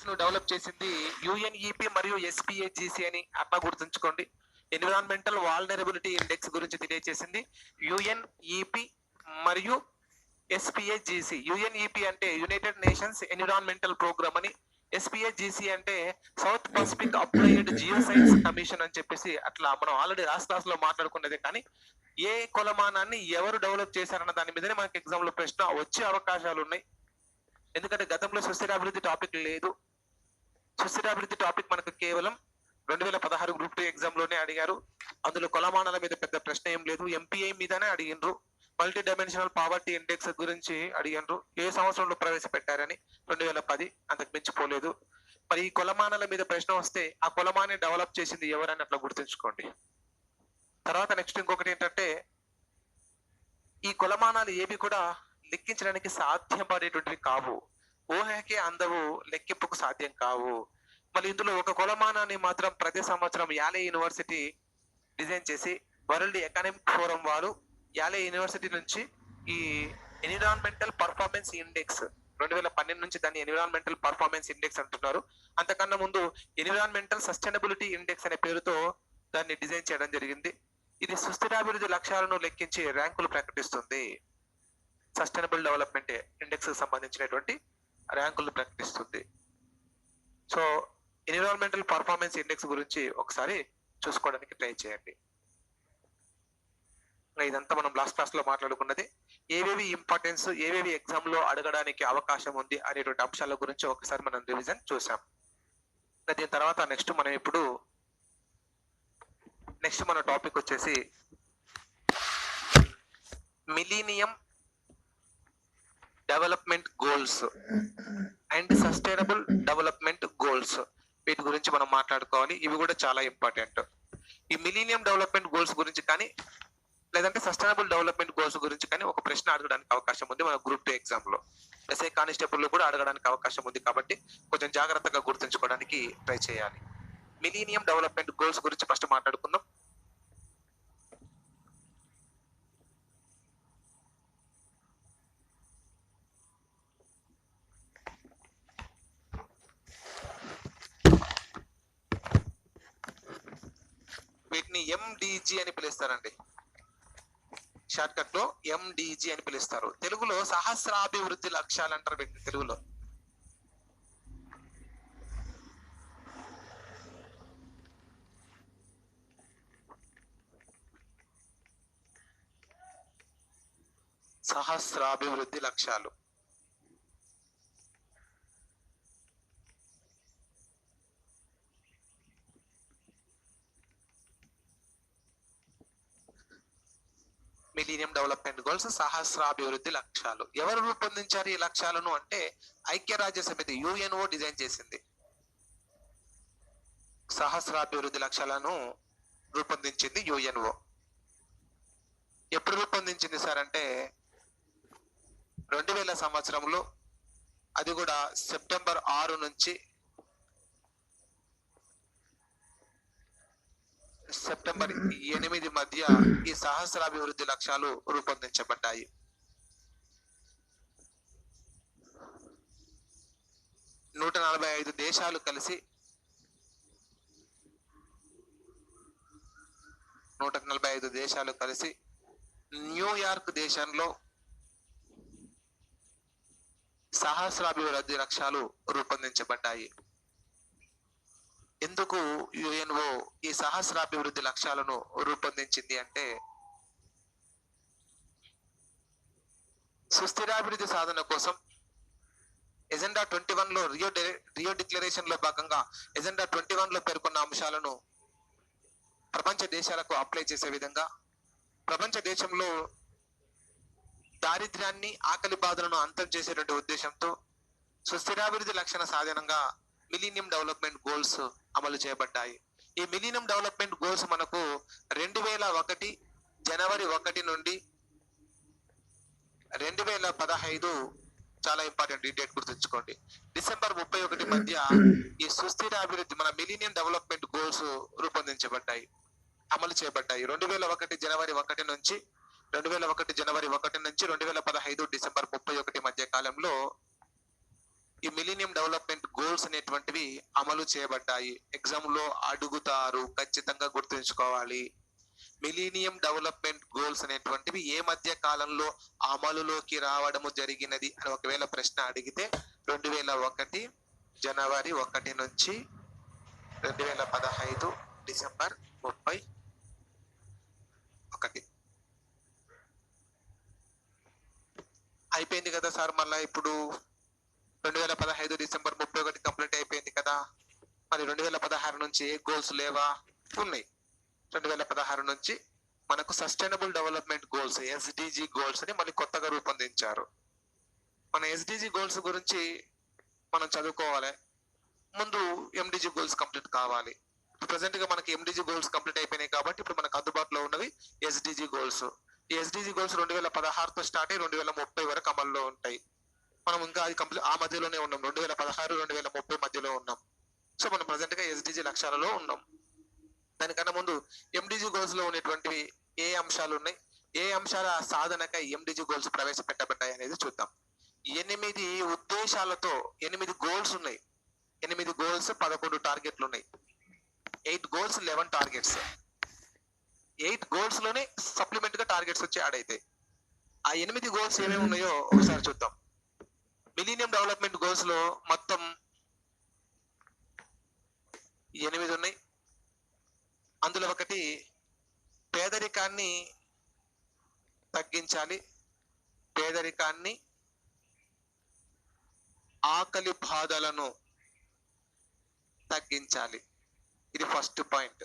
ను డెవలప్ చేసింది యుఎన్ఈపి మరియు ఎస్పిఏజిసి అని అట్లా గుర్తుంచుకోండి. ఎన్విరాన్మెంటల్ వాల్నరబిలిటీ ఇండెక్స్ గురించి తెలియజేసింది యుఎన్ఈపి మరియు ఎస్పిఏజిసి. యుఎన్ఈపి అంటే యునైటెడ్ నేషన్స్ ఎన్విరాన్మెంటల్ ప్రోగ్రామ్ అని, ఎస్పిఏజిసి అంటే south Pacific applied Jio science commission అని చెప్పేసి అట్లా మనం ఆల్రెడీ లాస్ట్ క్లాస్ లో మాట్లాడుకున్నదే. కానీ ఏ కొలమానాన్ని ఎవరు డెవలప్ చేశారన్న దాని మీదనే మనకి ఎగ్జామ్ లో ప్రశ్న వచ్చే అవకాశాలు ఉన్నాయి. ఎందుకంటే గతంలో సుస్థిరాభివృద్ధి టాపిక్ లేదు. సుస్థిరాభివృద్ధి టాపిక్ మనకు కేవలం 2016 గ్రూప్ 2 ఎగ్జామ్ లోనే అడిగారు. అందులో కొలమానాల మీద పెద్ద ప్రశ్న ఏం లేదు. ఎంపీఐ మీదనే అడిగినరు. మల్టీ డైమెన్షనల్ పావర్టీ ఇండెక్స్ గురించి అడిగినరు. ఏ సంవత్సరంలో ప్రవేశపెట్టారని 2010, అంతకు మించిపోలేదు. మరి ఈ కొలమానాల మీద ప్రశ్న వస్తే ఆ కొలమాన్ని డెవలప్ చేసింది ఎవరని అట్లా గుర్తుంచుకోండి. తర్వాత నెక్స్ట్ ఇంకొకటి ఏంటంటే, ఈ కొలమానాలు ఏవి కూడా లెక్కించడానికి సాధ్యపడేటువంటివి కావు. ఊహకే అందవు, లెక్కింపుకు సాధ్యం కావు. మళ్ళీ ఇందులో ఒక కొలమానాన్ని మాత్రం ప్రతి సంవత్సరం యాలే యూనివర్సిటీ డిజైన్ చేసి వరల్డ్ ఎకనామిక్ ఫోరం వారు యాలే యూనివర్సిటీ నుంచి ఈ ఎన్విరాన్మెంటల్ పర్ఫార్మెన్స్ ఇండెక్స్ 2012 నుంచి దాన్ని ఎన్విరాన్మెంటల్ పర్ఫార్మెన్స్ ఇండెక్స్ అంటున్నారు. అంతకన్నా ముందు ఎన్విరాన్మెంటల్ సస్టైనబిలిటీ ఇండెక్స్ అనే పేరుతో దాన్ని డిజైన్ చేయడం జరిగింది. ఇది సుస్థిరాభివృద్ధి లక్ష్యాలను లెక్కించి ర్యాంకులు ప్రకటిస్తుంది. సస్టైనబుల్ డెవలప్మెంట్ ఇండెక్స్ కి సంబంధించినటువంటి ర్యాంకులు ప్రకటిస్తుంది. సో ఎన్విరాన్మెంటల్ పర్ఫార్మెన్స్ ఇండెక్స్ గురించి ఒకసారి చూసుకోవడానికి ట్రై చేయండి. ఇదంతా మనం లాస్ట్ క్లాస్ లో మాట్లాడుకున్నది. ఏవేవి ఇంపార్టెన్స్, ఏవేవి ఎగ్జామ్ లో అడగడానికి అవకాశం ఉంది అనేటువంటి అంశాల గురించి ఒకసారి మనం రివిజన్ చూసాం. దీని తర్వాత నెక్స్ట్ మన టాపిక్ వచ్చేసి millennium development goals and sustainable development goals. వీటి గురించి మనం మాట్లాడుకోవాలి. ఇవి కూడా చాలా ఇంపార్టెంట్. ఈ మిలీనియం డెవలప్మెంట్ గోల్స్ గురించి కానీ లేదంటే సస్టైనబుల్ డెవలప్మెంట్ గోల్స్ గురించి కానీ ఒక ప్రశ్న అడగడానికి అవకాశం ఉంది మన గ్రూప్ 2 ఎగ్జామ్ లో. ఎస్ఐ కానిస్టేబుల్ లో కూడా అడగడానికి అవకాశం ఉంది. కాబట్టి కొంచెం జాగ్రత్తగా గుర్తుంచుకోవడానికి ట్రై చేయాలి. మిలీనియం డెవలప్మెంట్ గోల్స్ గురించి ఫస్ట్ మాట్లాడుకుందాం. వీటిని ఎండిజి అని పిలుస్తారండి. షార్ట్ కట్ లో ఎండిజి అని పిలుస్తారు. తెలుగులో సహస్రాభివృద్ధి లక్ష్యాలు అంటారు వీటిని. తెలుగులో సహస్రాభివృద్ధి లక్ష్యాలు. మిలీనియం డెవలప్మెంట్ గోల్స్, సహస్రాభివృద్ధి లక్ష్యాలు. ఎవరు రూపొందించారు ఈ లక్ష్యాలను అంటే ఐక్యరాజ్య సమితి యుఎన్ఓ డిజైన్ చేసింది. సహస్రాభివృద్ధి లక్ష్యాలను రూపొందించింది యుఎన్ఓ. ఎప్పుడు రూపొందించింది సార్ అంటే 2000 సంవత్సరంలో. అది కూడా సెప్టెంబర్ 6 నుంచి సెప్టెంబర్ 8 మధ్య ఈ సహస్రాభివృద్ధి లక్ష్యాలు రూపొందించబడ్డాయి. నూట 45 దేశాలు కలిసి 145 దేశాలు కలిసి న్యూయార్క్ దేశంలో సహస్రాభివృద్ధి లక్ష్యాలు రూపొందించబడ్డాయి. ఎందుకు యుఎన్ఓ ఈ సహస్రాభివృద్ధి లక్ష్యాలను రూపొందించింది అంటే సుస్థిరాభివృద్ధి సాధన కోసం ఎజెండా 21 లో రియో డిక్లరేషన్ లో భాగంగా ఎజెండా 21 లో పేర్కొన్న అంశాలను ప్రపంచ దేశాలకు అప్లై చేసే విధంగా, ప్రపంచ దేశంలో దారిద్ర్యాన్ని, ఆకలి బాధలను అంతం చేసేటువంటి ఉద్దేశంతో సుస్థిరాభివృద్ధి లక్షణ సాధనంగా మిలీనియం డెవలప్మెంట్ గోల్స్ అమలు చేయబడ్డాయి. ఈ మిలీనియం డెవలప్మెంట్ గోల్స్ మనకు 2001 జనవరి 1 నుండి 2015, చాలా ఇంపార్టెంట్, ఈ డేట్ గుర్తుంచుకోండి, డిసెంబర్ 31 మధ్య ఈ సుస్థిర అభివృద్ధి మన మిలీనియం డెవలప్మెంట్ గోల్స్ రూపొందించబడ్డాయి, అమలు చేయబడ్డాయి. 2001 జనవరి 1 నుంచి 2015 డిసెంబర్ 31 మధ్య కాలంలో ఈ మిలీనియం డెవలప్మెంట్ గోల్స్ అనేటువంటివి అమలు చేయబడ్డాయి. ఎగ్జామ్ లో అడుగుతారు, ఖచ్చితంగా గుర్తుంచుకోవాలి. మిలీనియం డెవలప్మెంట్ గోల్స్ అనేటువంటివి ఏ మధ్య కాలంలో అమలులోకి రావడము జరిగినది అని ఒకవేళ ప్రశ్న అడిగితే 2001 జనవరి 1 నుంచి 2015 డిసెంబర్ 31 అయిపోయింది కదా సార్. మళ్ళా ఇప్పుడు 2015 డిసెంబర్ 31 కంప్లీట్ అయిపోయింది కదా. మరి 2016 నుంచి ఏ గోల్స్ లేవా? ఉన్నాయి. 2016 నుంచి మనకు sustainable development goals SDG goals అని మళ్ళీ కొత్తగా రూపొందించారు. మన ఎస్డిజి గోల్స్ గురించి మనం చదువుకోవాలి. ముందు ఎండిజి గోల్స్ కంప్లీట్ కావాలి. ప్రెసెంట్ గా మనకి ఎండిజి గోల్స్ కంప్లీట్ అయిపోయినాయి కాబట్టి ఇప్పుడు మనకు అందుబాటులో ఉన్నవి ఎస్డిజి గోల్స్. ఈ ఎస్డిజి గోల్స్ 2016తో స్టార్ట్ అయ్యి 2030 వరకు అమల్లో ఉంటాయి. మనం ఇంకా అది కంప్లీట్ ఆ మధ్యలోనే ఉన్నాం. 2016 2030 మధ్యలో ఉన్నాం. సో మనం ప్రెసెంట్ గా ఎస్డిజి లక్ష్యాలలో ఉన్నాం. దానికన్నా ముందు ఎండిజి గోల్స్ లో ఉన్నటువంటివి ఏ అంశాలు ఉన్నాయి, ఏ అంశాల సాధనకై ఎండిజి గోల్స్ ప్రవేశపెట్టబడ్డాయి అనేది చూద్దాం. 8 ఉద్దేశాలతో 8 గోల్స్ ఉన్నాయి. 8 గోల్స్ 11 టార్గెట్లు ఉన్నాయి. 8 గోల్స్ 11 టార్గెట్స్. 8 గోల్స్ లోనే సప్లిమెంట్ గా టార్గెట్స్ వచ్చి యాడ్ అవుతాయి. ఆ 8 గోల్స్ ఏమేమి ఉన్నాయో ఒకసారి చూద్దాం. మిలీనియం డెవలప్మెంట్ గోల్స్ లో మొత్తం 8 ఉన్నాయి. అందులో ఒకటి పేదరికాన్ని తగ్గించాలి, పేదరికాన్ని ఆకలి బాధలను తగ్గించాలి. ఇది first point.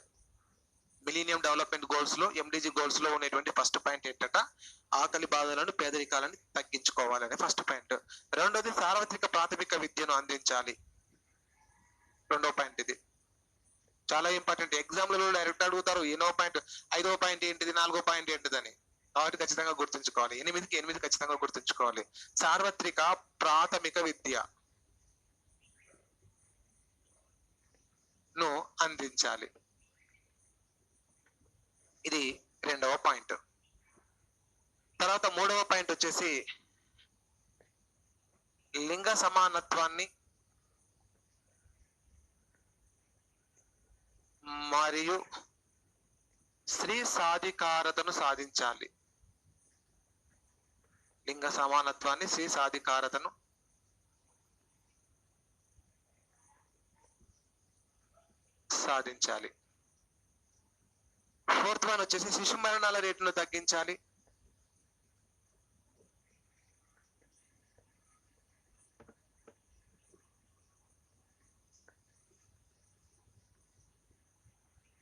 Millennium development goals లో ఎండిజి గోల్స్ లో ఉన్నటువంటి ఫస్ట్ పాయింట్ ఏంటంట, ఆకలి బాధలను పేదరికాలను తగ్గించుకోవాలని ఫస్ట్ పాయింట్. రెండోది సార్వత్రిక ప్రాథమిక విద్యను అందించాలి. రెండో పాయింట్ ఇది చాలా ఇంపార్టెంట్. ఎగ్జామ్లలో డైరెక్ట్ అడుగుతారు ఎన్నో పాయింట్, 5వ పాయింట్ ఏంటిది, 4వ పాయింట్ ఏంటిదని. కాబట్టి ఖచ్చితంగా గుర్తుంచుకోవాలి. 8కి 8 ఖచ్చితంగా గుర్తుంచుకోవాలి. సార్వత్రిక ప్రాథమిక విద్యను అందించాలి. ఇది రెండవ పాయింట్. తర్వాత మూడవ పాయింట్ వచ్చేసి లింగ సమానత్వాన్ని మరియు స్త్రీ సాధికారతను సాధించాలి. లింగ సమానత్వాన్ని, స్త్రీ సాధికారతను సాధించాలి. ఫోర్త్ వన్ వచ్చేసి శిశు మరణాల రేటును తగ్గించాలి.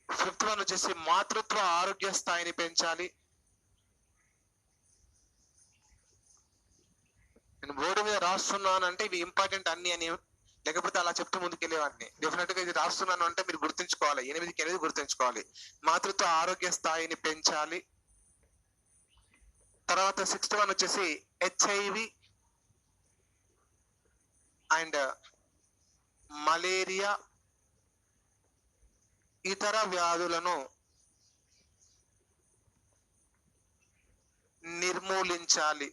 ఫిఫ్త్ వన్ వచ్చేసి మాతృత్వ ఆరోగ్య స్థాయిని పెంచాలి. నేను బోర్డు మీద రాస్తున్నాను అంటే ఇవి ఇంపార్టెంట్ అన్ని అని, లేకపోతే అలా చెప్తూ ముందుకెళ్ళేవాడిని. డెఫినెట్ గా ఇది రాస్తున్నాను అంటే మీరు గుర్తుంచుకోవాలి. 8కి 8 గుర్తుంచుకోవాలి. మాతృత్వ ఆరోగ్య స్థాయిని పెంచాలి. తర్వాత 6th వన్ వచ్చేసి HIV అండ్ మలేరియా ఇతర వ్యాధులను నిర్మూలించాలి.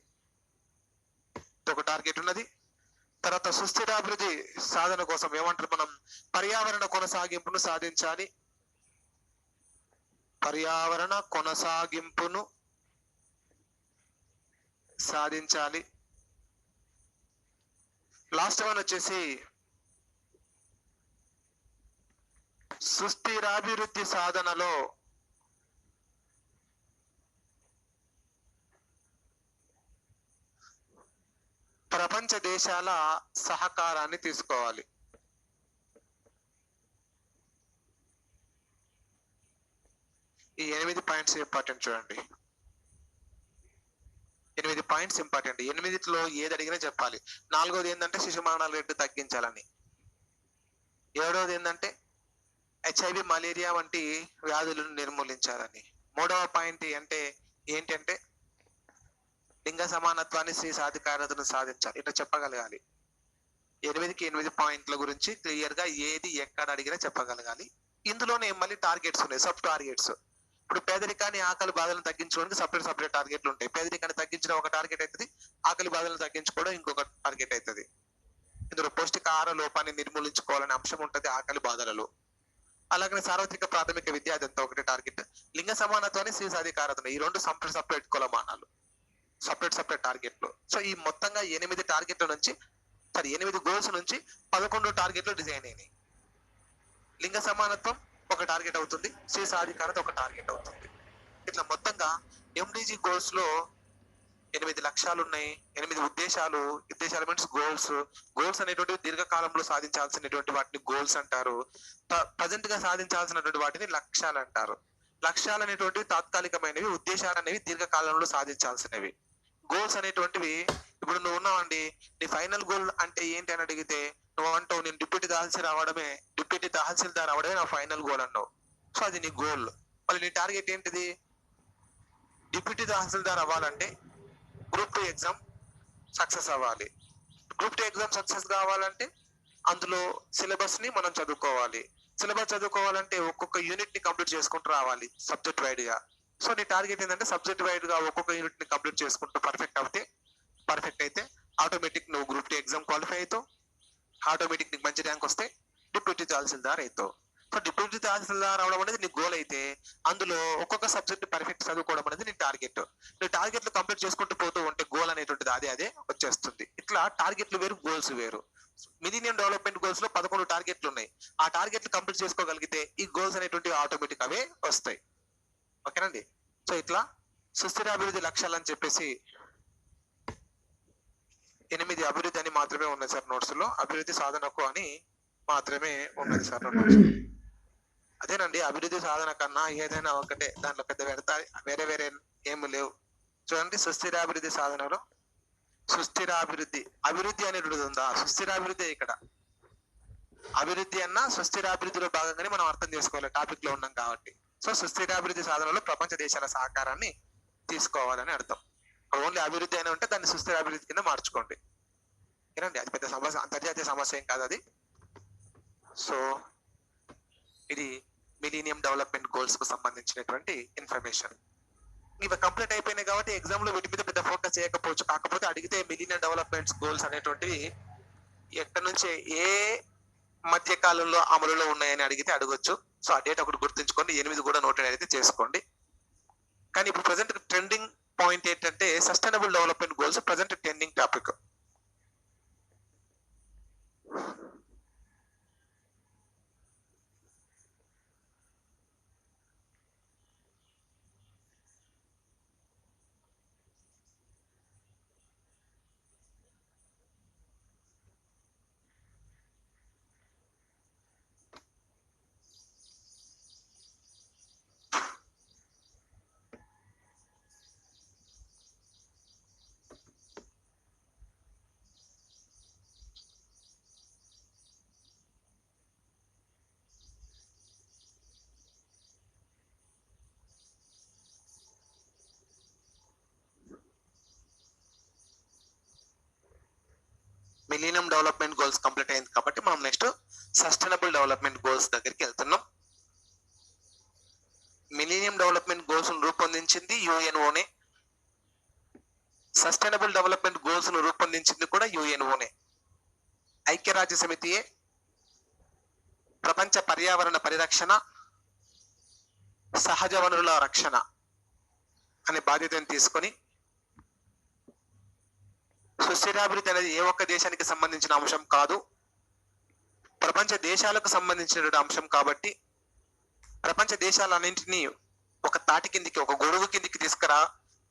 ఒక టార్గెట్ ఉన్నది. తర్వాత సుస్థిరాభివృద్ధి సాధన కోసం ఏమంటారు మనం, పర్యావరణ కొనసాగింపును సాధించాలి. పర్యావరణ కొనసాగింపును సాధించాలి. లాస్ట్ వన్ వచ్చేసి సుస్థిరాభివృద్ధి సాధనలో ప్రపంచ దేశాల సహకారాన్ని తీసుకోవాలి. ఈ 8 పాయింట్స్ ఇంపార్టెంట్. చూడండి, 8 పాయింట్స్ ఇంపార్టెంట్. 8లో ఏది అడిగినా చెప్పాలి. 4వది ఏంటంటే శిశు మరణాల రేటు తగ్గించాలని. 7వది ఏంటంటే HIV మలేరియా వంటి వ్యాధులను నిర్మూలించాలని. 3వ పాయింట్ అంటే ఏంటంటే లింగ సమానత్వాన్ని, స్త్రీ సాధికారతను సాధించాలి. ఇట్లా చెప్పగలగాలి. 8కి 8 పాయింట్ల గురించి క్లియర్ గా ఏది ఎక్కడ అడిగినా చెప్పగలగాలి. ఇందులోనే మళ్ళీ టార్గెట్స్ ఉన్నాయి, సబ్ టార్గెట్స్. ఇప్పుడు పేదరికాన్ని, ఆకలి బాధలను తగ్గించుకోవడానికి సపరేట్ టార్గెట్లు ఉంటాయి. పేదరికాన్ని తగ్గించడం ఒక టార్గెట్ అవుతుంది, ఆకలి బాధలను తగ్గించుకోవడం ఇంకొక టార్గెట్ అవుతుంది. ఇందులో పౌష్టికాహార లోపాన్ని నిర్మూలించుకోవాలనే అంశం ఉంటది ఆకలి బాధలలో. అలాగనే సార్వత్రిక ప్రాథమిక విద్య అదంతా ఒకటి టార్గెట్. లింగ సమానత్వాన్ని స్త్రీ సాధికారత ఈ రెండు సపరేట్ కొలమానాలు, సపరేట్ టార్గెట్లు. సో ఈ మొత్తంగా 8 టార్గెట్ల నుంచి 8 గోల్స్ నుంచి 11 టార్గెట్లు డిజైన్ అయినాయి. లింగ సమానత్వం ఒక టార్గెట్ అవుతుంది, స్త్రీ సాధికారత ఒక టార్గెట్ అవుతుంది. ఇట్లా మొత్తంగా ఎండిజి గోల్స్ లో 8 లక్ష్యాలు ఉన్నాయి, 8 ఉద్దేశాలు మీన్స్ గోల్స్ అనేటువంటి దీర్ఘకాలంలో సాధించాల్సినటువంటి వాటిని గోల్స్ అంటారు. ప్రజెంట్ గా సాధించాల్సినటువంటి వాటిని లక్ష్యాలు అంటారు. లక్ష్యాలు అనేటువంటివి తాత్కాలికమైనవి, ఉద్దేశాలు అనేవి దీర్ఘకాలంలో సాధించాల్సినవి. గోల్స్ అనేటువంటివి ఇప్పుడు నువ్వు ఉన్నావండి, నీ ఫైనల్ గోల్ అంటే ఏంటి అని అడిగితే నువ్వు అంటావు నేను డిప్యూటీ తహసీల్దార్ అవడమే నా ఫైనల్ గోల్ అన్నావు. సో అది నీ గోల్. మళ్ళీ నీ టార్గెట్ ఏంటిది? డిప్యూటీ తహసీల్దార్ అవ్వాలంటే గ్రూప్ 2 ఎగ్జామ్ సక్సెస్ అవ్వాలి. గ్రూప్ 2 ఎగ్జామ్ సక్సెస్ కావాలంటే అందులో సిలబస్ ని మనం చదువుకోవాలి. సిలబస్ చదువుకోవాలంటే ఒక్కొక్క యూనిట్ ని కంప్లీట్ చేసుకుంటూ రావాలి సబ్జెక్ట్ వైడ్ గా. సో నీ టార్గెట్ ఏంటంటే సబ్జెక్ట్ వైడ్ గా ఒక్కొక్క యూనిట్ ని కంప్లీట్ చేసుకుంటూ పర్ఫెక్ట్ అయితే ఆటోమేటిక్ నువ్వు గ్రూప్ 2 ఎగ్జామ్ క్వాలిఫై అవుతావు. ఆటోమేటిక్ నీకు మంచి ర్యాంక్ వస్తే డిప్యూటీ తహసీల్దార్ అవుతావు. సో డిప్యూటీ తహసీల్దార్ అవడం అనేది నీ గోల్ అయితే అందులో ఒక్కొక్క సబ్జెక్ట్ పర్ఫెక్ట్ చదువుకోవడం అనేది నీ టార్గెట్. నీ టార్గెట్లు కంప్లీట్ చేసుకుంటూ పోతూ ఉంటే గోల్ అనేటువంటిది అదే వచ్చేస్తుంది. ఇట్లా టార్గెట్లు వేరు, గోల్స్ వేరు. మిలీనియం డెవలప్మెంట్ గోల్స్ లో 11 టార్గెట్లు ఉన్నాయి. ఆ టార్గెట్లు కంప్లీట్ చేసుకోగలిగితే ఈ గోల్స్ అనేటువంటి ఆటోమేటిక్ అవే వస్తాయి. ఓకేనండి. సో ఇట్లా సుస్థిర అభివృద్ధి లక్ష్యాలు అని చెప్పేసి 8 అభివృద్ధి అని మాత్రమే ఉన్నాయి సార్ నోట్స్ లో. అభివృద్ధి సాధనకు అని మాత్రమే ఉన్నది సార్ నోట్స్. అదేనండి, అభివృద్ధి సాధన కన్నా ఏదైనా ఒకటే, దాంట్లో పెద్ద వేరే ఏమి లేవు. చూడండి, సుస్థిరాభివృద్ధి సాధనలో అభివృద్ధి అనేది ఉందా? సుస్థిరాభివృద్ధి ఇక్కడ అభివృద్ధి అన్నా సుస్థిరాభివృద్ధిలో భాగంగానే మనం అర్థం చేసుకోవాలి, టాపిక్ లో ఉన్నాం కాబట్టి. సో సుస్థిరాభివృద్ధి సాధనలో ప్రపంచ దేశాల సహకారాన్ని తీసుకోవాలని అర్థం. ఓన్లీ అభివృద్ధి అయినా ఉంటే దాన్ని సుస్థిరాభివృద్ధి కింద మార్చుకోండి. ఏనండి, అది పెద్ద సమస్య, అంతర్జాతీయ సమస్య ఏం కాదు అది. సో ఇది మిలీనియం డెవలప్మెంట్ గోల్స్ కు సంబంధించినటువంటి ఇన్ఫర్మేషన్. ఇవి కంప్లీట్ అయిపోయినాయి కాబట్టి ఎగ్జామ్ లో వీటి మీద పెద్ద ఫోకస్ చేయకపోవచ్చు. కాకపోతే అడిగితే మిలీనియం డెవలప్మెంట్ గోల్స్ అనేటువంటివి ఎక్కడి నుంచి ఏ మధ్య కాలంలో అమలులో ఉన్నాయని అడిగితే అడగొచ్చు. సో ఆ డేట్ ఒకటి గుర్తుంచుకోండి, 8 కూడా నోట్ అయితే చేసుకోండి. కానీ ఇప్పుడు ప్రజెంట్ ట్రెండింగ్ పాయింట్ ఏంటంటే sustainable development goals present trending topic. Millennium development goals complete అయింది కాబట్టి మనం నెక్స్ట్ సస్టైనబుల్ డెవలప్మెంట్ గోల్స్ దగ్గరికి వెళ్తున్నాం. మిలీనియం డెవలప్మెంట్ గోల్స్ రూపొందించింది యుఎన్ఓనే, సస్టైనబుల్ డెవలప్మెంట్ గోల్స్ రూపొందించింది కూడా యుఎన్ఓనే. ఐక్యరాజ్య సమితియే ప్రపంచ పర్యావరణ పరిరక్షణ, సహజ వనరుల రక్షణ అనే బాధ్యతను తీసుకొని, సుస్థిరాభివృద్ధి అనేది ఏ ఒక్క దేశానికి సంబంధించిన అంశం కాదు, ప్రపంచ దేశాలకు సంబంధించిన అంశం కాబట్టి ప్రపంచ దేశాలన్నింటినీ ఒక తాటి కిందికి, ఒక గొడుగు కిందికి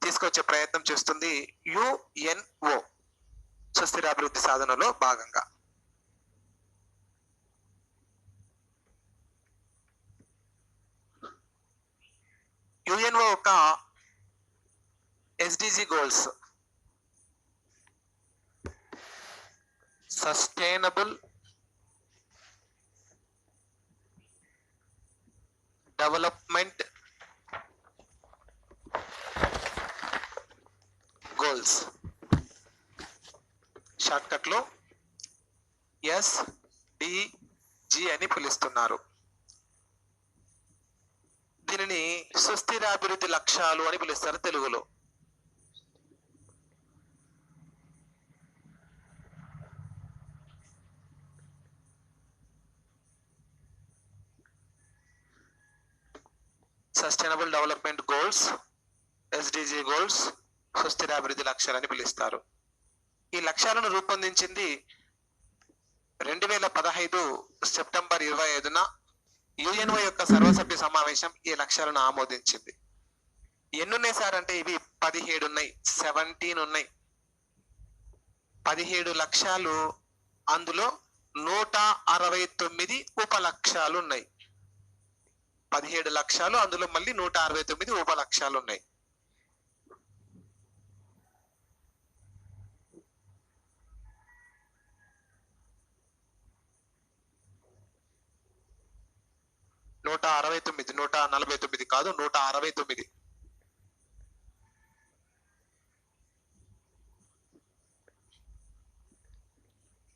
తీసుకొచ్చే ప్రయత్నం చేస్తుంది యుఎన్ఓ సుస్థిరాభివృద్ధి సాధనలో భాగంగా. యుఎన్ఓ ఒక SDG goals, sustainable development goals, short cut లో ఎస్డిజి అని పిలుస్తున్నారు. దీనిని సుస్థిరాభివృద్ధి లక్ష్యాలు అని పిలుస్తారు తెలుగులో. Sustainable development goals, SDG goals, సుస్థిర అభివృద్ధి లక్ష్యాలని పిలుస్తారు. ఈ లక్ష్యాలను రూపొందించింది 2015 సెప్టెంబర్ 25న యుఎన్ఓ యొక్క సర్వసభ్య సమావేశం ఈ లక్ష్యాలను ఆమోదించింది. ఎన్నున్నాయి సార్ అంటే ఇవి 17 ఉన్నాయి, 17 ఉన్నాయి. 17 లక్ష్యాలు, అందులో 169 ఉపలక్ష్యాలు ఉన్నాయి. 17 లక్ష్యాలు, అందులో మళ్ళీ 169 ఉపలక్ష్యాలు ఉన్నాయి. నూట 149 కాదు, 169.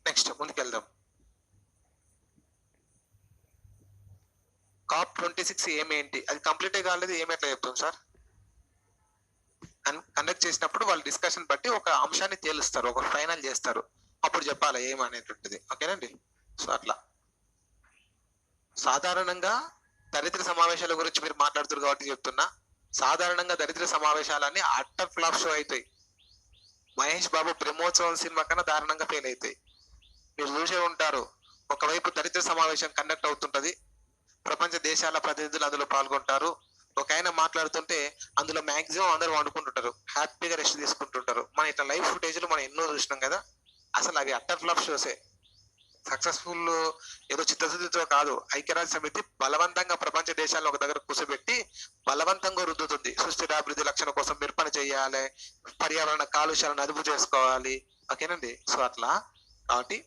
నెక్స్ట్ ముందుకెళ్దాం. COP26 ఏమేంటి, అది కంప్లీట్ కాలేదు, ఏమెట్లా చెప్తాం సార్? కండక్ట్ చేసినప్పుడు వాళ్ళు డిస్కషన్ బట్టి ఒక అంశాన్ని తేలుస్తారు, ఒక ఫైనల్ చేస్తారు, అప్పుడు చెప్పాలి ఏమనేటువంటిది. ఓకేనండి. సో అట్లా సాధారణంగా దరిద్ర సమావేశాల గురించి మీరు మాట్లాడుతారు కాబట్టి చెప్తున్నా, సాధారణంగా దరిద్ర సమావేశాలన్నీ అట్టర్ ఫ్లాప్ షో అవుతాయి. మహేష్ బాబు బ్రహ్మోత్సవం సినిమా కన్నా దారుణంగా ఫెయిల్ అవుతాయి. మీరు చూసే ఉంటారు, ఒకవైపు దరిద్ర సమావేశం కండక్ట్ అవుతుంటది, ప్రపంచ దేశాల ప్రతినిధులు అందులో పాల్గొంటారు. ఒక ఆయన మాట్లాడుతుంటే అందులో మాక్సిమం అందరూ వండుకుంటుంటారు, హ్యాపీగా రెస్ట్ తీసుకుంటుంటారు. మన ఇట్లా లైవ్ ఫుటేజ్లు మనం ఎన్నో చూసినాం కదా. అసలు అవి అట్టర్ ఫ్లాప్ షోసే. సక్సెస్ఫుల్ ఏదో చిత్తశుద్ధితో కాదు, ఐక్యరాజ్య సమితి బలవంతంగా ప్రపంచ దేశాలను ఒక దగ్గర కూర్చోబెట్టి బలవంతంగా రుద్దుతుంది. సుస్థిరాభివృద్ధి లక్ష్యం కోసం మీరు పని చేయాలి, పర్యావరణ కాలుష్యాలను అదుపు చేసుకోవాలి. ఓకేనండి. సో అట్లా కాబట్టి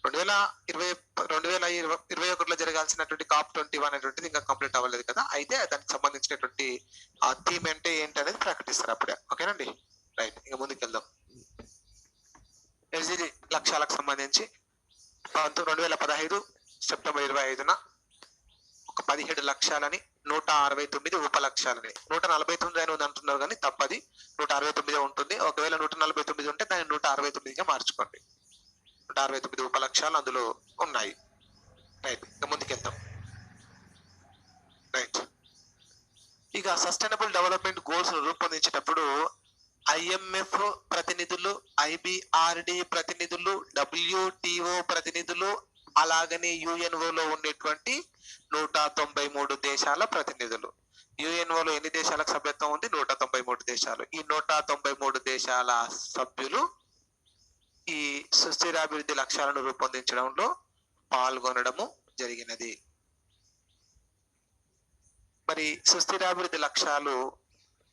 2021లో జరగాల్సినటువంటి COP21 అనేటువంటిది ఇంకా కంప్లీట్ అవ్వలేదు కదా. అయితే దానికి సంబంధించినటువంటి ఆ థీమ్ అంటే ఏంటి అనేది ప్రకటిస్తారు అప్పుడే. ఓకేనండి. రైట్, ఇంకా ముందుకెళ్దాం. ఎస్డిజి లక్ష్యాలకు సంబంధించి 2015 సెప్టెంబర్ 25న ఒక 17 లక్ష్యాలని, 169 ఉపలక్ష్యాలని, 149 అని ఉంది అంటున్నారు కానీ తప్పది, 169 ఉంటుంది. ఒకవేళ 149 ఉంటే దాన్ని 169గా మార్చుకోండి. 169 ఉపలక్ష్యాలు అందులో ఉన్నాయి. రైట్, ఇంకా ముందుకెళ్తాం. రైట్, ఇక సస్టైనబుల్ డెవలప్మెంట్ గోల్స్ రూపొందించేటప్పుడు IMF ప్రతినిధులు, IBRD ప్రతినిధులు, WTO ప్రతినిధులు, అలాగనే UNO ఉండేటువంటి 193 దేశాల ప్రతినిధులు. UNO ఎన్ని దేశాలకు సభ్యత్వం ఉంది? 193 దేశాలు. ఈ 193 దేశాల సభ్యులు ఈ సుస్థిరాభివృద్ధి లక్ష్యాలను రూపొందించడంలో పాల్గొనడము జరిగినది. మరి సుస్థిరాభివృద్ధి లక్ష్యాలు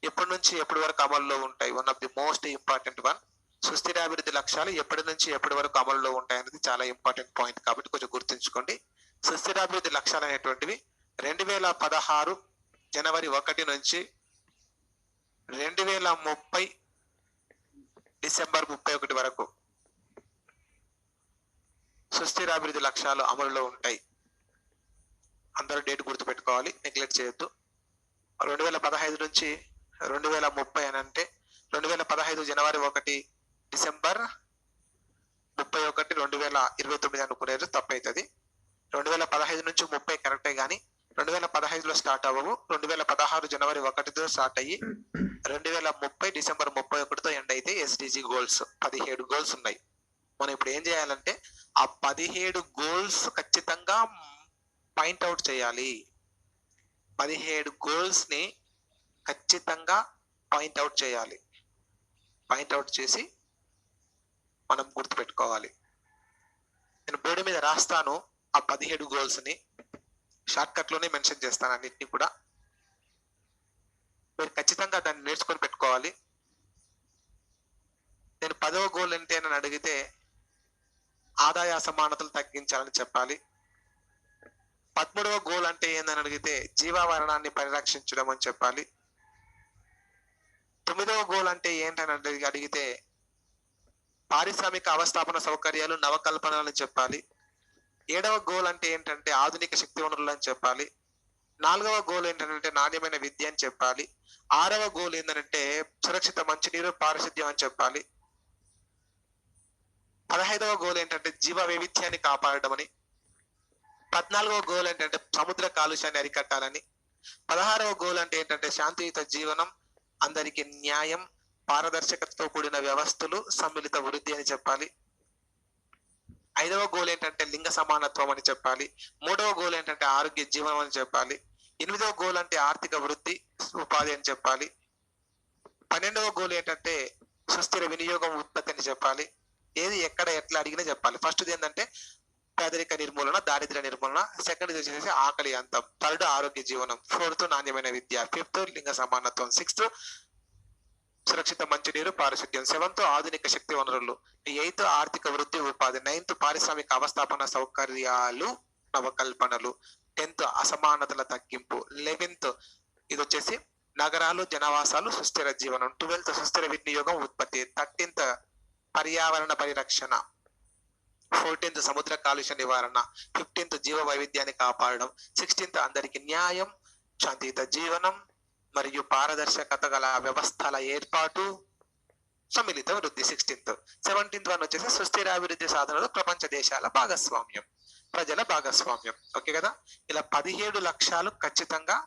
ఎప్పటి నుంచి ఎప్పటి వరకు అమల్లో ఉంటాయి? One of the most important one. సుస్థిరాభివృద్ధి లక్ష్యాలు ఎప్పటి నుంచి ఎప్పటి వరకు అమల్లో ఉంటాయి అనేది చాలా ఇంపార్టెంట్ పాయింట్, కాబట్టి కొంచెం గుర్తుంచుకోండి. సుస్థిరాభివృద్ధి లక్ష్యాలు అనేటువంటివి 2016 జనవరి 1 నుంచి 2030 డిసెంబర్ 31 వరకు సుస్థిరాభివృద్ధి లక్ష్యాలు అమలులో ఉంటాయి. అందరూ డేట్ గుర్తుపెట్టుకోవాలి, నెగ్లెక్ట్ చేయొద్దు. 2015 నుంచి 2030 అని అంటే 2015 జనవరి 1 డిసెంబర్ 31 2029 అనుకునేది తప్పవుతుంది. 2015 నుంచి 30 కరెక్టే, కానీ 2015లో స్టార్ట్ అవ్వవు. 2016 జనవరి 1తో స్టార్ట్ అయ్యి 2030 డిసెంబర్ 31తో ఎండ్ అయితే ఎస్డిజి గోల్స్ 17 గోల్స్ ఉన్నాయి. మనం ఇప్పుడు ఏం చేయాలంటే ఆ 17 గోల్స్ ఖచ్చితంగా పాయింట్అవుట్ చేయాలి. 17 గోల్స్ ని ఖచ్చితంగా పాయింట్అవుట్ చేయాలి. పాయింట్అవుట్ చేసి మనం గుర్తుపెట్టుకోవాలి. నేను బోర్డు మీద రాస్తాను ఆ 17 గోల్స్ ని, షార్ట్ కట్ లోనే మెన్షన్ చేస్తాను అన్నిటిని కూడా. మీరు ఖచ్చితంగా దాన్ని నేర్చుకొని పెట్టుకోవాలి. నేను 10వ గోల్ ఏంటి అని అడిగితే ఆదాయ అసమానతలు తగ్గించాలని చెప్పాలి. 13వ గోల్ అంటే ఏందని అడిగితే జీవావరణాన్ని పరిరక్షించడం అని చెప్పాలి. 9వ గోల్ అంటే ఏంటని అడిగితే పారిశ్రామిక అవస్థాపన సౌకర్యాలు, నవకల్పనలని చెప్పాలి. 7వ గోల్ అంటే ఏంటంటే ఆధునిక శక్తి వనరులు అని చెప్పాలి. 4వ గోల్ ఏంటంటే నాణ్యమైన విద్య అని చెప్పాలి. 6వ గోల్ ఏంటంటే సురక్షిత మంచినీరు, పారిశుద్ధ్యం అని చెప్పాలి. 15వ గోల్ ఏంటంటే జీవ వైవిధ్యాన్ని కాపాడడం అని. 14వ గోల్ ఏంటంటే సముద్ర కాలుష్యాన్ని అరికట్టాలని. 16వ గోల్ అంటే ఏంటంటే శాంతియుత జీవనం, అందరికి న్యాయం, పారదర్శకతతో కూడిన వ్యవస్థలు, సమ్మిళిత వృద్ధి అని చెప్పాలి. 5వ గోల్ ఏంటంటే లింగ సమానత్వం అని చెప్పాలి. 3వ గోల్ ఏంటంటే ఆరోగ్య జీవనం అని చెప్పాలి. 8వ గోల్ అంటే ఆర్థిక వృద్ధి, ఉపాధి అని చెప్పాలి. 12వ గోల్ ఏంటంటే సుస్థిర వినియోగం, ఉత్పత్తి అని చెప్పాలి. ఏది ఎక్కడ ఎట్లా అడిగినా చెప్పాలి. ఫస్ట్ ఏంటంటే పేదరిక నిర్మూలన, దారిద్ర్య నిర్మూలన. సెకండ్ వచ్చేసి ఆకలి అంతం. థర్డ్ ఆరోగ్య జీవనం. ఫోర్త్ నాణ్యమైన విద్య. ఫిఫ్త్ లింగ సమానత్వం. సిక్స్త్ సురక్షిత మంచినీరు, పారిశుద్ధ్యం. సెవెంత్ ఆధునిక శక్తి వనరులు. 8th ఆర్థిక వృద్ధి, ఉపాధి. 9th పారిశ్రామిక అవస్థాపన సౌకర్యాలు, నవకల్పనలు. 10th అసమానతల తగ్గింపు. 11th ఇది వచ్చేసి నగరాలు, జనవాసాలు, సుస్థిర జీవనం. 12th సుస్థిర వినియోగం, ఉత్పత్తి. 13th పర్యావరణ పరిరక్షణ. 14th సముద్ర కాలుష్య నివారణ. 15th జీవ వైవిధ్యాన్ని కాపాడడం. 16th అందరికి న్యాయం, శాంతియుత జీవనం మరియు పారదర్శకత గల వ్యవస్థల ఏర్పాటు, సమ్మిళిత వృద్ధి. 16th. 17th వన్ వచ్చేసి సుస్థిర అభివృద్ధి సాధనలు, ప్రపంచ దేశాల భాగస్వామ్యం, ప్రజల భాగస్వామ్యం. ఓకే కదా. ఇలా 17 లక్ష్యాలు ఖచ్చితంగా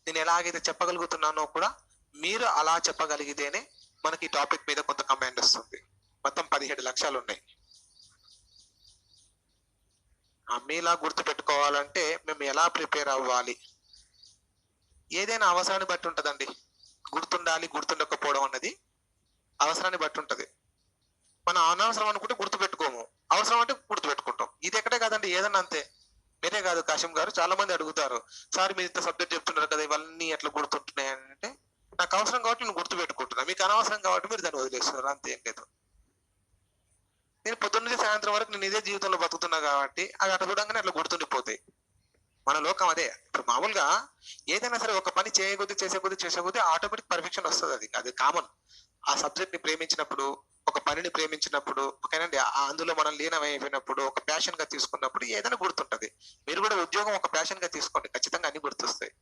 నేను ఎలాగైతే చెప్పగలుగుతున్నానో కూడా మీరు అలా చెప్పగలిగితేనే మనకి ఈ టాపిక్ మీద కొంత కమాండ్ వస్తుంది. మొత్తం 17 లక్ష్యాలు ఉన్నాయి. మీలా గుర్తు పెట్టుకోవాలంటే మేము ఎలా ప్రిపేర్ అవ్వాలి, ఏదైనా అవసరాన్ని బట్టి ఉంటదండి. గుర్తుండాలి, గుర్తుండకపోవడం అన్నది అవసరాన్ని బట్టి ఉంటది. మనం అనవసరం అనుకుంటే గుర్తు పెట్టుకోము, అవసరం అంటే గుర్తు పెట్టుకుంటాం. ఇది ఎక్కడే కాదండి, ఏదన్నా అంతే. మీరే కాదు, కాశం గారు చాలా మంది అడుగుతారు, సార్ మీరు ఇంత సబ్జెక్ట్ చెప్తున్నారు కదా, ఇవన్నీ ఎట్లా గుర్తుంటున్నాయి అంటే, నాకు అవసరం కాబట్టి నేను గుర్తు పెట్టుకుంటున్నా, మీకు అనవసరం కాబట్టి మీరు దాన్ని వదిలేస్తున్నారు, అంతే. ఏం లేదు. నేను పొద్దున్న నుంచి సాయంత్రం వరకు నేను ఇదే జీవితంలో బతుకుతున్నా కాబట్టి అది అట్లా చూడంగానే అట్లా గుర్తుండిపోతాయి. మన లోకం అదే. ఇప్పుడు మామూలుగా ఏదైనా సరే ఒక పని చేసే కొద్ది ఆటోమేటిక్ పర్ఫెక్షన్ వస్తుంది. అది కామన్. ఆ సబ్జెక్ట్ ని ప్రేమించినప్పుడు, ఒక పనిని ప్రేమించినప్పుడు, ఓకేనండి, అందులో మనం లీనమైపోయినప్పుడు, ఒక ప్యాషన్ గా తీసుకున్నప్పుడు ఏదైనా గుర్తుంటది. మీరు కూడా ఉద్యోగం ఒక ప్యాషన్ గా తీసుకోండి, ఖచ్చితంగా అన్ని గుర్తొస్తాయి.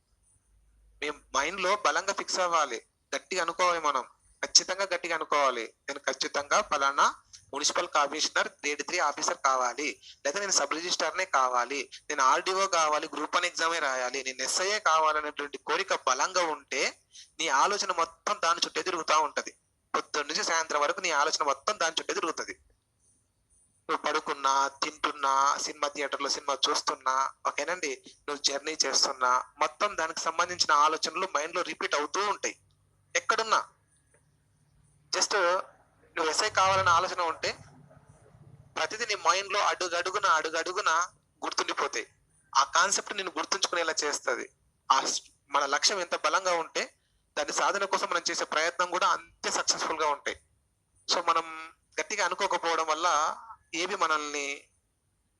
మీ మైండ్ లో బలంగా ఫిక్స్ అవ్వాలి, గట్టిగా అనుకోవాలి. మనం ఖచ్చితంగా గట్టిగా అనుకోవాలి, నేను ఖచ్చితంగా ఫలానా మున్సిపల్ కమిషనర్ గ్రేడ్ 3 ఆఫీసర్ కావాలి, లేదా నేను సబ్ రిజిస్ట్రార్నే కావాలి, నేను ఆర్డీఓ కావాలి, గ్రూప్ 1 ఎగ్జామే రాయాలి, నేను ఎస్ఐఏ కావాలనేటువంటి కోరిక బలంగా ఉంటే నీ ఆలోచన మొత్తం దాని చుట్టే తిరుగుతూ ఉంటది. పొద్దున్న నుంచి సాయంత్రం వరకు నీ ఆలోచన మొత్తం దాని చుట్టే తిరుగుతుంది. నువ్వు పడుకున్నా, తింటున్నా, సినిమా థియేటర్లో సినిమా చూస్తున్నా, ఓకేనండి, నువ్వు జర్నీ చేస్తున్నా, మొత్తం దానికి సంబంధించిన ఆలోచనలు మైండ్ లో రిపీట్ అవుతూ ఉంటాయి. ఎక్కడున్నా జస్ట్ నువ్వు ఎస్ఐ కావాలన్న ఆలోచన ఉంటే ప్రతిదీ నీ మైండ్ లో అడుగడుగున గుర్తుండిపోతాయి. ఆ కాన్సెప్ట్ నేను గుర్తుంచుకునేలా చేస్తుంది. మన లక్ష్యం ఎంత బలంగా ఉంటే దాని సాధన కోసం మనం చేసే ప్రయత్నం కూడా అంతే సక్సెస్ఫుల్ గా ఉంటాయి. సో మనం గట్టిగా అనుకోకపోవడం వల్ల ఏవి మనల్ని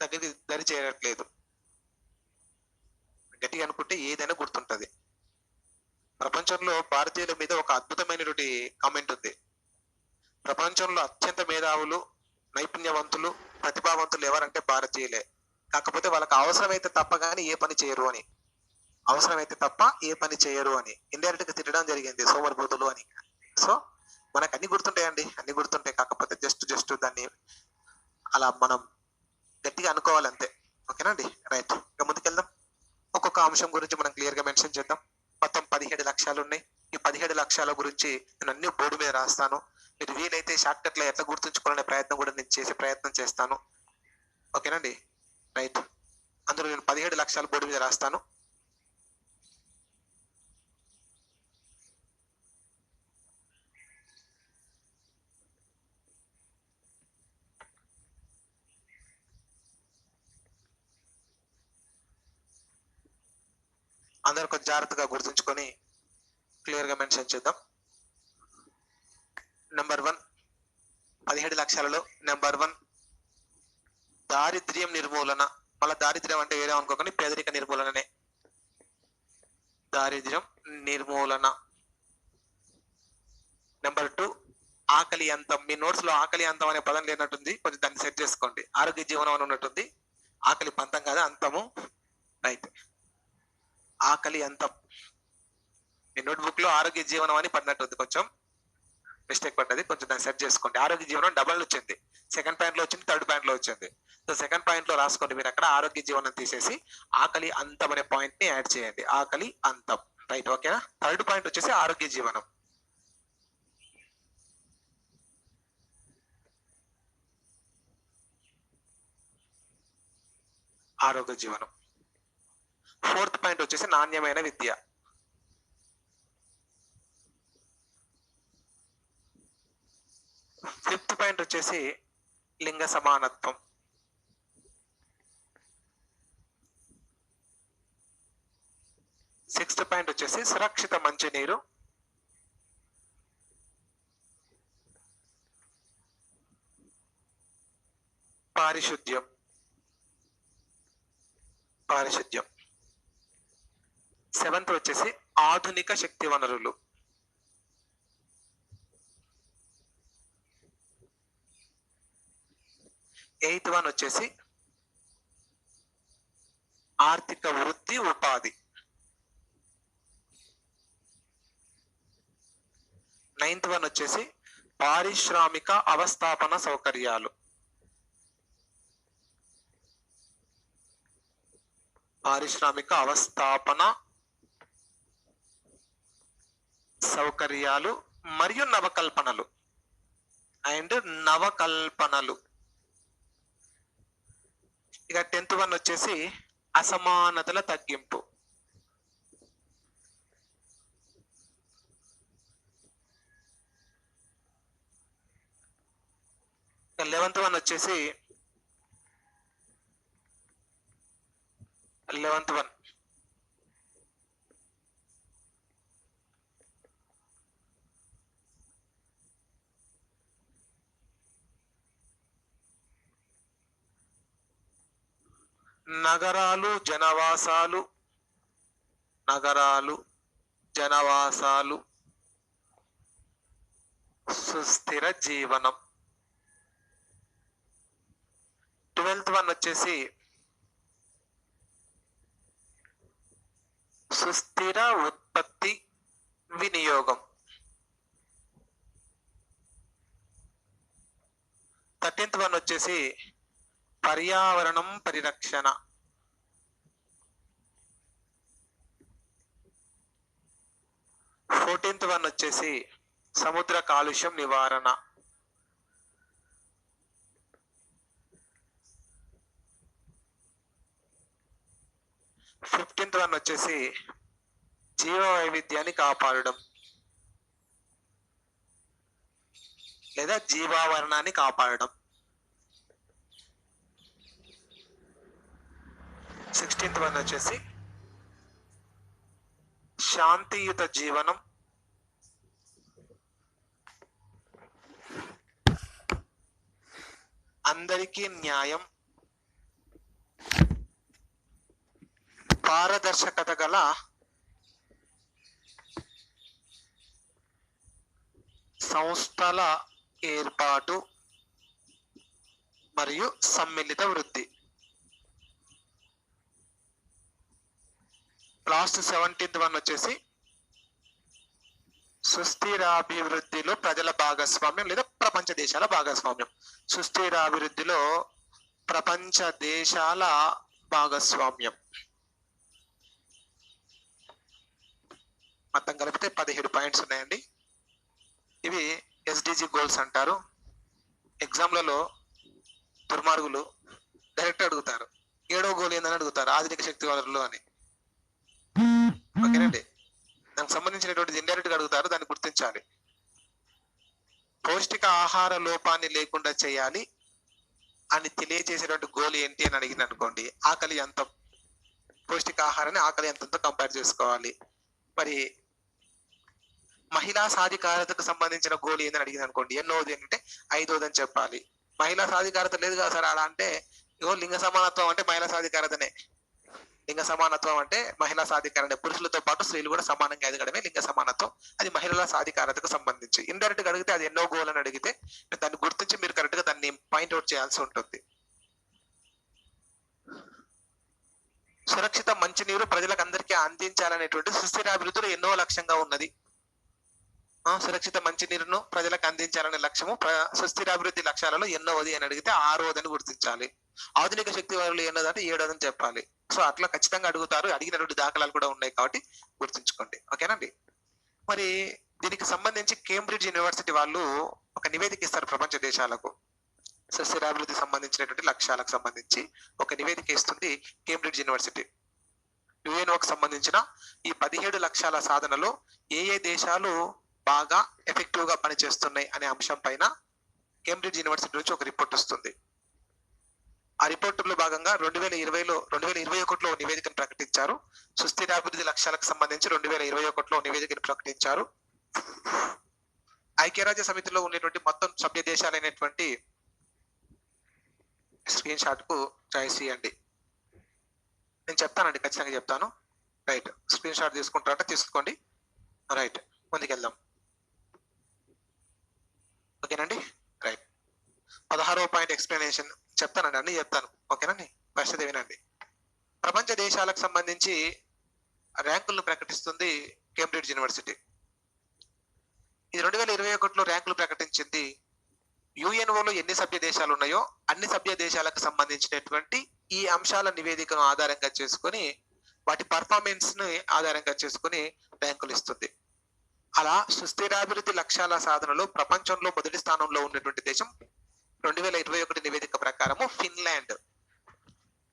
దగ్గరికి దరి చేయట్లేదు. గట్టిగా అనుకుంటే ఏదైనా గుర్తుంటది. ప్రపంచంలో భారతీయుల మీద ఒక అద్భుతమైనటువంటి కామెంట్ ఉంది. ప్రపంచంలో అత్యంత మేధావులు, నైపుణ్యవంతులు, ప్రతిభావంతులు ఎవరంటే భారతీయులే. కాకపోతే వాళ్ళకి అవసరమైతే తప్ప కానీ ఏ పని చేయరు అని. అవసరమైతే తప్ప ఏ పని చేయరు అని ఇండైరెక్ట్ గా తిట్టడం జరిగింది, సోమరిపోతులు అని. సో మనకు అన్ని గుర్తుంటాయండి, అన్ని గుర్తుంటాయి. కాకపోతే జస్ట్ దాన్ని అలా మనం గట్టిగా అనుకోవాలి, అంతే. ఓకేనండి, రైట్. ఇక ముందుకెళ్దాం. ఒక్కొక్క అంశం గురించి మనం క్లియర్ గా మెన్షన్ చేద్దాం. మొత్తం 17 లక్ష్యాలు ఉన్నాయి. ఈ 17 లక్ష్యాల గురించి నేను అన్ని బోర్డు మీద రాస్తాను. మీరు వీలైతే షార్ట్ కట్ లో ఎట్లా గుర్తుంచుకోవాలనే ప్రయత్నం కూడా నేను చేసే ప్రయత్నం చేస్తాను. ఓకేనండి, రైట్. అందులో నేను 17 లక్ష్యాలు బోర్డు మీద రాస్తాను. అందరూ కొంచెం జాగ్రత్తగా గుర్తుంచుకొని క్లియర్ గా మెన్షన్ చేద్దాం. నెంబర్ 1, 17 లక్ష్యాలలో నెంబర్ 1 దారిద్ర్యం నిర్మూలన. మళ్ళీ దారిద్ర్యం అంటే వేరే అనుకోకండి, పేదరిక నిర్మూలననే. దారిద్ర్యం నిర్మూలన. నెంబర్ 2 ఆకలి అంతం. మీ నోట్స్ లో ఆకలి అంతం అనే పదం లేనట్టుంది, కొంచెం దాన్ని సెట్ చేసుకోండి. ఆరోగ్య జీవనం అని ఉన్నట్టుంది, ఆకలి పంతం కాదు, అంతము. రైట్, ఆకలి అంతం. మీ నోట్ బుక్ లో ఆరోగ్య జీవనం అని పడినట్టుంది, కొంచెం మిస్టేక్ పడ్డది, కొంచెం దాన్ని సెట్ చేసుకోండి. ఆరోగ్య జీవనం డబల్ వచ్చింది, సెకండ్ పాయింట్ లో వచ్చింది, థర్డ్ పాయింట్ లో వచ్చింది. సో సెకండ్ పాయింట్ లో రాసుకోండి మీరు అక్కడ ఆరోగ్య జీవనం తీసేసి ఆకలి అంతం అనే పాయింట్ ని యాడ్ చేయండి. ఆకలి అంతం, రైట్, ఓకేనా. థర్డ్ పాయింట్ వచ్చేసి ఆరోగ్య జీవనం. ఆరోగ్య జీవనం. ఫోర్త్ పాయింట్ వచ్చేసి నాణ్యమైన విద్య. ఫిఫ్త్ పాయింట్ వచ్చేసి లింగ సమానత్వం. సిక్స్త్ పాయింట్ వచ్చేసి సురక్షిత మంచినీరు. పారిశుద్ధ్యం. సెవెంత్ వచ్చేసి ఆధునిక శక్తి వనరులు. ఎయిత్ వన్ వచ్చేసి ఆర్థిక వృద్ధి ఉపాధి. నైన్త్ వన్ వచ్చేసి పారిశ్రామిక అవస్థాపన సౌకర్యాలు. పారిశ్రామిక అవస్థాపన సౌకర్యాలు మరియు నవకల్పనలు ఇక 10th వన్ వచ్చేసి అసమానతల తగ్గింపు. ఇక 11th వన్ వచ్చేసి 11th వన్ నగరాలు జనవాసాలు సుస్థిర జీవనం. 12th వన్ వచ్చేసి సుస్థిర ఉత్పత్తి వినియోగం. 13th వన్ వచ్చేసి పర్యావరణం పరిరక్షణ. 14th వన్ వచ్చేసి సముద్ర కాలుష్యం నివారణ. 15th వన్ వచ్చేసి జీవ వైవిధ్యాన్ని కాపాడడం లేదా జీవావరణాన్ని కాపాడడం. 16th వన్ వచ్చేసి శాంతియుత జీవనం, అందరికీ న్యాయం, పారదర్శకత గల సంస్థల ఏర్పాటు మరియు సమ్మిళిత వృద్ధి. లాస్ట్ 17th వన్ వచ్చేసి సుస్థిరాభివృద్ధిలో ప్రజల భాగస్వామ్యం లేదా ప్రపంచ దేశాల భాగస్వామ్యం. సుస్థిరాభివృద్ధిలో ప్రపంచ దేశాల భాగస్వామ్యం. మొత్తం కలిపితే 17 పాయింట్స్ ఉన్నాయండి. ఇవి ఎస్డిజి గోల్స్ అంటారు. ఎగ్జామ్లలో దుర్మార్గులు డైరెక్ట్ అడుగుతారు, 7వ గోల్ ఏందని అడుగుతారు, ఆధునిక శక్తి వనరులు అని. ఓకేనండి, దానికి సంబంధించినటువంటి ఇండైరెక్ట్ గా అడుగుతారు, దాన్ని గుర్తించాలి. పౌష్టిక ఆహార లోపాన్ని లేకుండా చేయాలి అని తెలియజేసేటువంటి గోల్ ఏంటి అని అడిగింది అనుకోండి, ఆకలి అంతం. పౌష్టికాహారాన్ని ఆకలి అంతంతో కంపేర్ చేసుకోవాలి. మరి మహిళా సాధికారతకు సంబంధించిన గోల్ ఏందని అడిగింది అనుకోండి, ఎన్నోది అంటే 5వది అని చెప్పాలి. మహిళా సాధికారత లేదు కదా సార్ అలా అంటే, ఇగో లింగ సమానత్వం అంటే మహిళా సాధికారతనే. లింగ సమానత్వం అంటే మహిళా సాధికారత, పురుషులతో పాటు స్త్రీలు కూడా సమానంగా ఎదగడమే లింగ సమానత్వం. అది మహిళల సాధికారతకు సంబంధించి. ఇండైరెక్ట్ గా అడిగితే అది ఎన్నో గోల్ అని అడిగితే దాన్ని గుర్తించి మీరు కరెక్ట్ గా దాన్ని పాయింట్అవుట్ చేయాల్సి ఉంటుంది. సురక్షిత మంచినీరు ప్రజలకు అందరికీ అందించాలనేటువంటి సుస్థిరాభివృద్ధిలో ఎన్నో లక్ష్యంగా ఉన్నది. సురక్షిత మంచినీరును ప్రజలకు అందించాలనే లక్ష్యము సుస్థిరాభివృద్ధి లక్ష్యాలలో ఎన్నోది అని అడిగితే 6వదని గుర్తించాలి. ఆధునిక శక్తి వనరులు ఎన్నోదంటే 7వదని చెప్పాలి. సో అట్లా ఖచ్చితంగా అడుగుతారు. అడిగినటువంటి దాఖలాలు కూడా ఉన్నాయి కాబట్టి గుర్తుంచుకోండి. ఓకేనండి. మరి దీనికి సంబంధించి కేంబ్రిడ్జ్ యూనివర్సిటీ వాళ్ళు ఒక నివేదిక ఇస్తారు ప్రపంచ దేశాలకు. సుస్థిరాభివృద్ధి సంబంధించినటువంటి లక్ష్యాలకు సంబంధించి ఒక నివేదిక ఇస్తుంది కేంబ్రిడ్జ్ యూనివర్సిటీ. యుఎన్ఓకి సంబంధించిన ఈ 17 లక్ష్యాల సాధనలో ఏ దేశాలు బాగా ఎఫెక్టివ్ గా పనిచేస్తున్నాయి అనే అంశం పైన కేంబ్రిడ్జ్ యూనివర్సిటీ నుంచి ఒక రిపోర్ట్ వస్తుంది. ఆ రిపోర్టులో భాగంగా 2021లో నివేదికను ప్రకటించారు. సుస్థిరాభివృద్ధి లక్ష్యాలకు సంబంధించి 2021లో నివేదికను ప్రకటించారు. ఐక్యరాజ్య సమితిలో ఉన్నటువంటి మొత్తం సభ్య దేశాలైనటువంటి స్క్రీన్ షాట్ కు చాయిస్ ఇవ్వండి. నేను చెప్తానండి, ఖచ్చితంగా చెప్తాను. రైట్, స్క్రీన్ షాట్ తీసుకుంటారంటే తీసుకోండి. రైట్, ముందుకెళ్దాం. ఓకేనండి. రైట్, 16వ పాయింట్ ఎక్స్ప్లెనేషన్ చెప్తానండి, అన్ని చెప్తాను. ఓకేనండి. ఫస్ట్ వినండి. ప్రపంచ దేశాలకు సంబంధించి ర్యాంకులను ప్రకటిస్తుంది కేంబ్రిడ్జ్ యూనివర్సిటీ. ఇది 2021లో ర్యాంకులు ప్రకటించింది. యుఎన్ఓలో ఎన్ని సభ్య దేశాలు ఉన్నాయో అన్ని సభ్య దేశాలకు సంబంధించినటువంటి ఈ అంశాల నివేదికను ఆధారంగా చేసుకొని వాటి పర్ఫార్మెన్స్ ని ఆధారంగా చేసుకొని ర్యాంకులు ఇస్తుంది. అలా సుస్థిరాభివృద్ధి లక్ష్యాల సాధనలో ప్రపంచంలో మొదటి స్థానంలో ఉన్నటువంటి దేశం 2021 నివేదిక ప్రకారము ఫిన్లాండ్.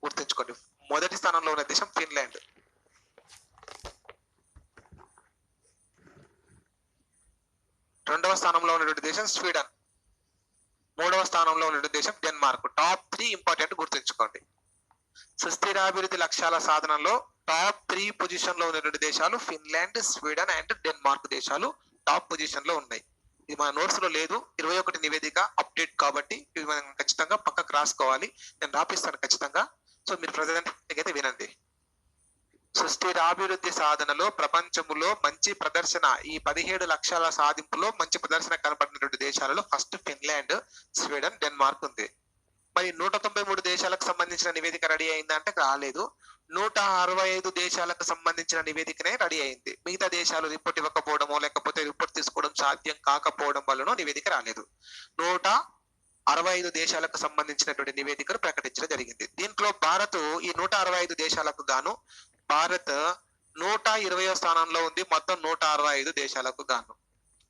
గుర్తుంచుకోండి, మొదటి స్థానంలో ఉన్న దేశం ఫిన్లాండ్. రెండవ స్థానంలో ఉన్నటువంటి దేశం స్వీడన్. మూడవ స్థానంలో ఉన్నటువంటి దేశం డెన్మార్క్. టాప్ 3 ఇంపార్టెంట్, గుర్తుంచుకోండి. సుస్థిరాభివృద్ధి లక్ష్యాల సాధనలో టాప్ 3 పొజిషన్ లో ఉన్నటువంటి దేశాలు ఫిన్లాండ్, స్వీడన్ అండ్ డెన్మార్క్ దేశాలు టాప్ పొజిషన్ లో ఉన్నాయి. ఇది మన నోట్స్ లో లేదు, 21 నివేదిక అప్డేట్ కాబట్టి ఇది మనం ఖచ్చితంగా పక్కకు రాసుకోవాలి. నేను రాపిస్తాను ఖచ్చితంగా. సో మీరు ప్రజెంట్ అయితే వినండి. సుస్థిరాభివృద్ధి సాధనలో ప్రపంచంలో మంచి ప్రదర్శన, ఈ 17 లక్షల సాధింపులో మంచి ప్రదర్శన కనబడినటువంటి దేశాలలో ఫస్ట్ ఫిన్లాండ్, స్వీడన్, డెన్మార్క్ ఉంది. మరి 193 దేశాలకు సంబంధించిన నివేదిక రెడీ అయిందంటే రాలేదు. 165 దేశాలకు సంబంధించిన నివేదికనే రెడీ అయింది. మిగతా దేశాలు రిపోర్ట్ ఇవ్వకపోవడమో లేకపోతే రిపోర్ట్ తీసుకోవడం సాధ్యం కాకపోవడం వల్లనో నివేదిక రాలేదు. 165 దేశాలకు సంబంధించినటువంటి నివేదికను ప్రకటించడం జరిగింది. దీంట్లో భారత్ ఈ 165 దేశాలకు గాను భారత్ 120వ స్థానంలో ఉంది. మొత్తం 165 దేశాలకు గాను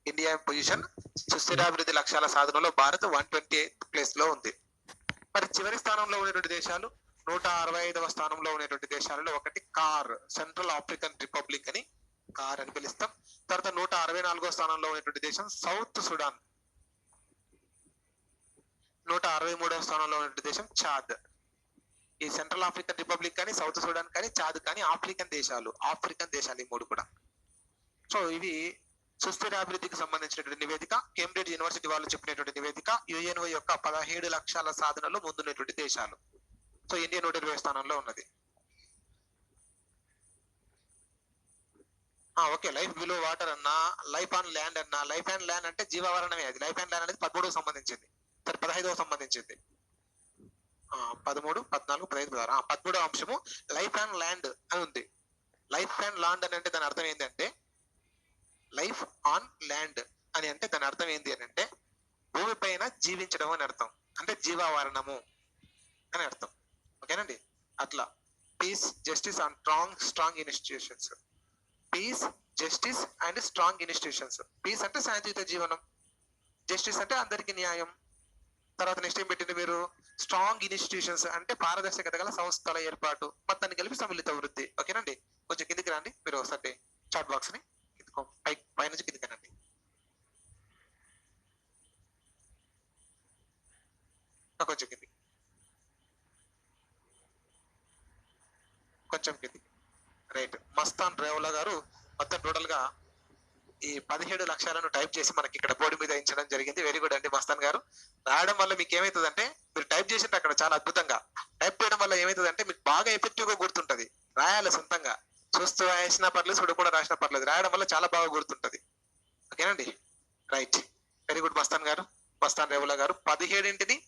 ఇండియా పొజిషన్ సుస్థిరాభివృద్ధి లక్ష్యాల సాధనలో భారత్ 128th ప్లేస్ లో ఉంది. మరి చివరి స్థానంలో ఉన్నటువంటి దేశాలు 165వ స్థానంలో ఉన్నటువంటి దేశాలలో ఒకటి కార్, సెంట్రల్ ఆఫ్రికన్ రిపబ్లిక్ అని కార్ అని పిలుస్తాం. తర్వాత 164వ స్థానంలో ఉన్నటువంటి దేశం సౌత్ సుడాన్. 163వ స్థానంలో ఉన్నటువంటి దేశం చాద్. ఈ సెంట్రల్ ఆఫ్రికన్ రిపబ్లిక్ కానీ సౌత్ సుడాన్ కానీ చాద్ కానీ ఆఫ్రికన్ దేశాలు ఈ మూడు కూడా. సో ఇవి సుస్థిరాభివృద్ధికి సంబంధించినటువంటి నివేదిక. కేంబ్రిడ్జ్ యూనివర్సిటీ వాళ్ళు చెప్పినటువంటి నివేదిక. యుఎన్ఓ యొక్క 17 లక్షల సాధనలో ముందున్నటువంటి దేశాలు. సో ఇండియా 120వ స్థానంలో ఉన్నది. ఓకే, లైఫ్ బిలో వాటర్ అన్నా, లైఫ్ ఆన్ ల్యాండ్ అన్నా. లైఫ్ అండ్ ల్యాండ్ అంటే జీవావరణమే. అది లైఫ్ అండ్ ల్యాండ్ అనేది 13వ సంబంధించింది, 15వ సంబంధించింది. 13, 14, 15, 16. 13వ అంశము లైఫ్ అండ్ ల్యాండ్ అని ఉంది. లైఫ్ అండ్ ల్యాండ్ అని అంటే దాని అర్థం ఏంటంటే, లైఫ్ ఆన్ ల్యాండ్ అని అంటే దాని అర్థం ఏంటి అని అంటే భూమి పైన జీవించడం అని అర్థం. అంటే జీవావరణము అని అర్థం. ఓకేనండి. అట్లా peace, justice and strong institutions. Peace, justice and strong institutions. Peace అంటే శాంతియుత జీవనం, జస్టిస్ అంటే అందరికి న్యాయం. తర్వాత నెక్స్ట్ ఏం పెట్టింది మీరు, స్ట్రాంగ్ ఇన్స్టిట్యూషన్స్ అంటే పారదర్శకత గల సంస్థల ఏర్పాటు, మొత్తాన్ని కలిపి సమ్మిళిత వృద్ధి. ఓకేనండి. కొంచెం కిందికి రండి మీరు ఒకసారి చాట్ బాక్స్ ని పైనుంచి కిందికనండి. కొంచెం కింది, కొంచెం కింది. రైట్. మస్తాన్ రేవుల గారు మొత్తం టోటల్ గా ఈ 17 లక్షలను టైప్ చేసి మనకి ఇక్కడ బోర్డు మీద ఇచ్చడం జరిగింది. వెరీ గుడ్ అండి మస్తాన్ గారు. రాయడం వల్ల మీకు ఏమైతుందంటే, మీరు టైప్ చేసింటే అక్కడ చాలా అద్భుతంగా టైప్ చేయడం వల్ల ఏమైతుందంటే మీకు బాగా ఎఫెక్టివ్ గా గుర్తుంటది. రాయాలి సొంతంగా, చూస్తూ రాసినా పర్లేదు, చూడ కూడా రాసినా పర్లేదు, రాయడం వల్ల చాలా బాగా గుర్తుంటది. ఓకేనండి. రైట్, వెరీ గుడ్ మస్తాన్ గారు, మస్తాన్ రేవుల గారు. 17ని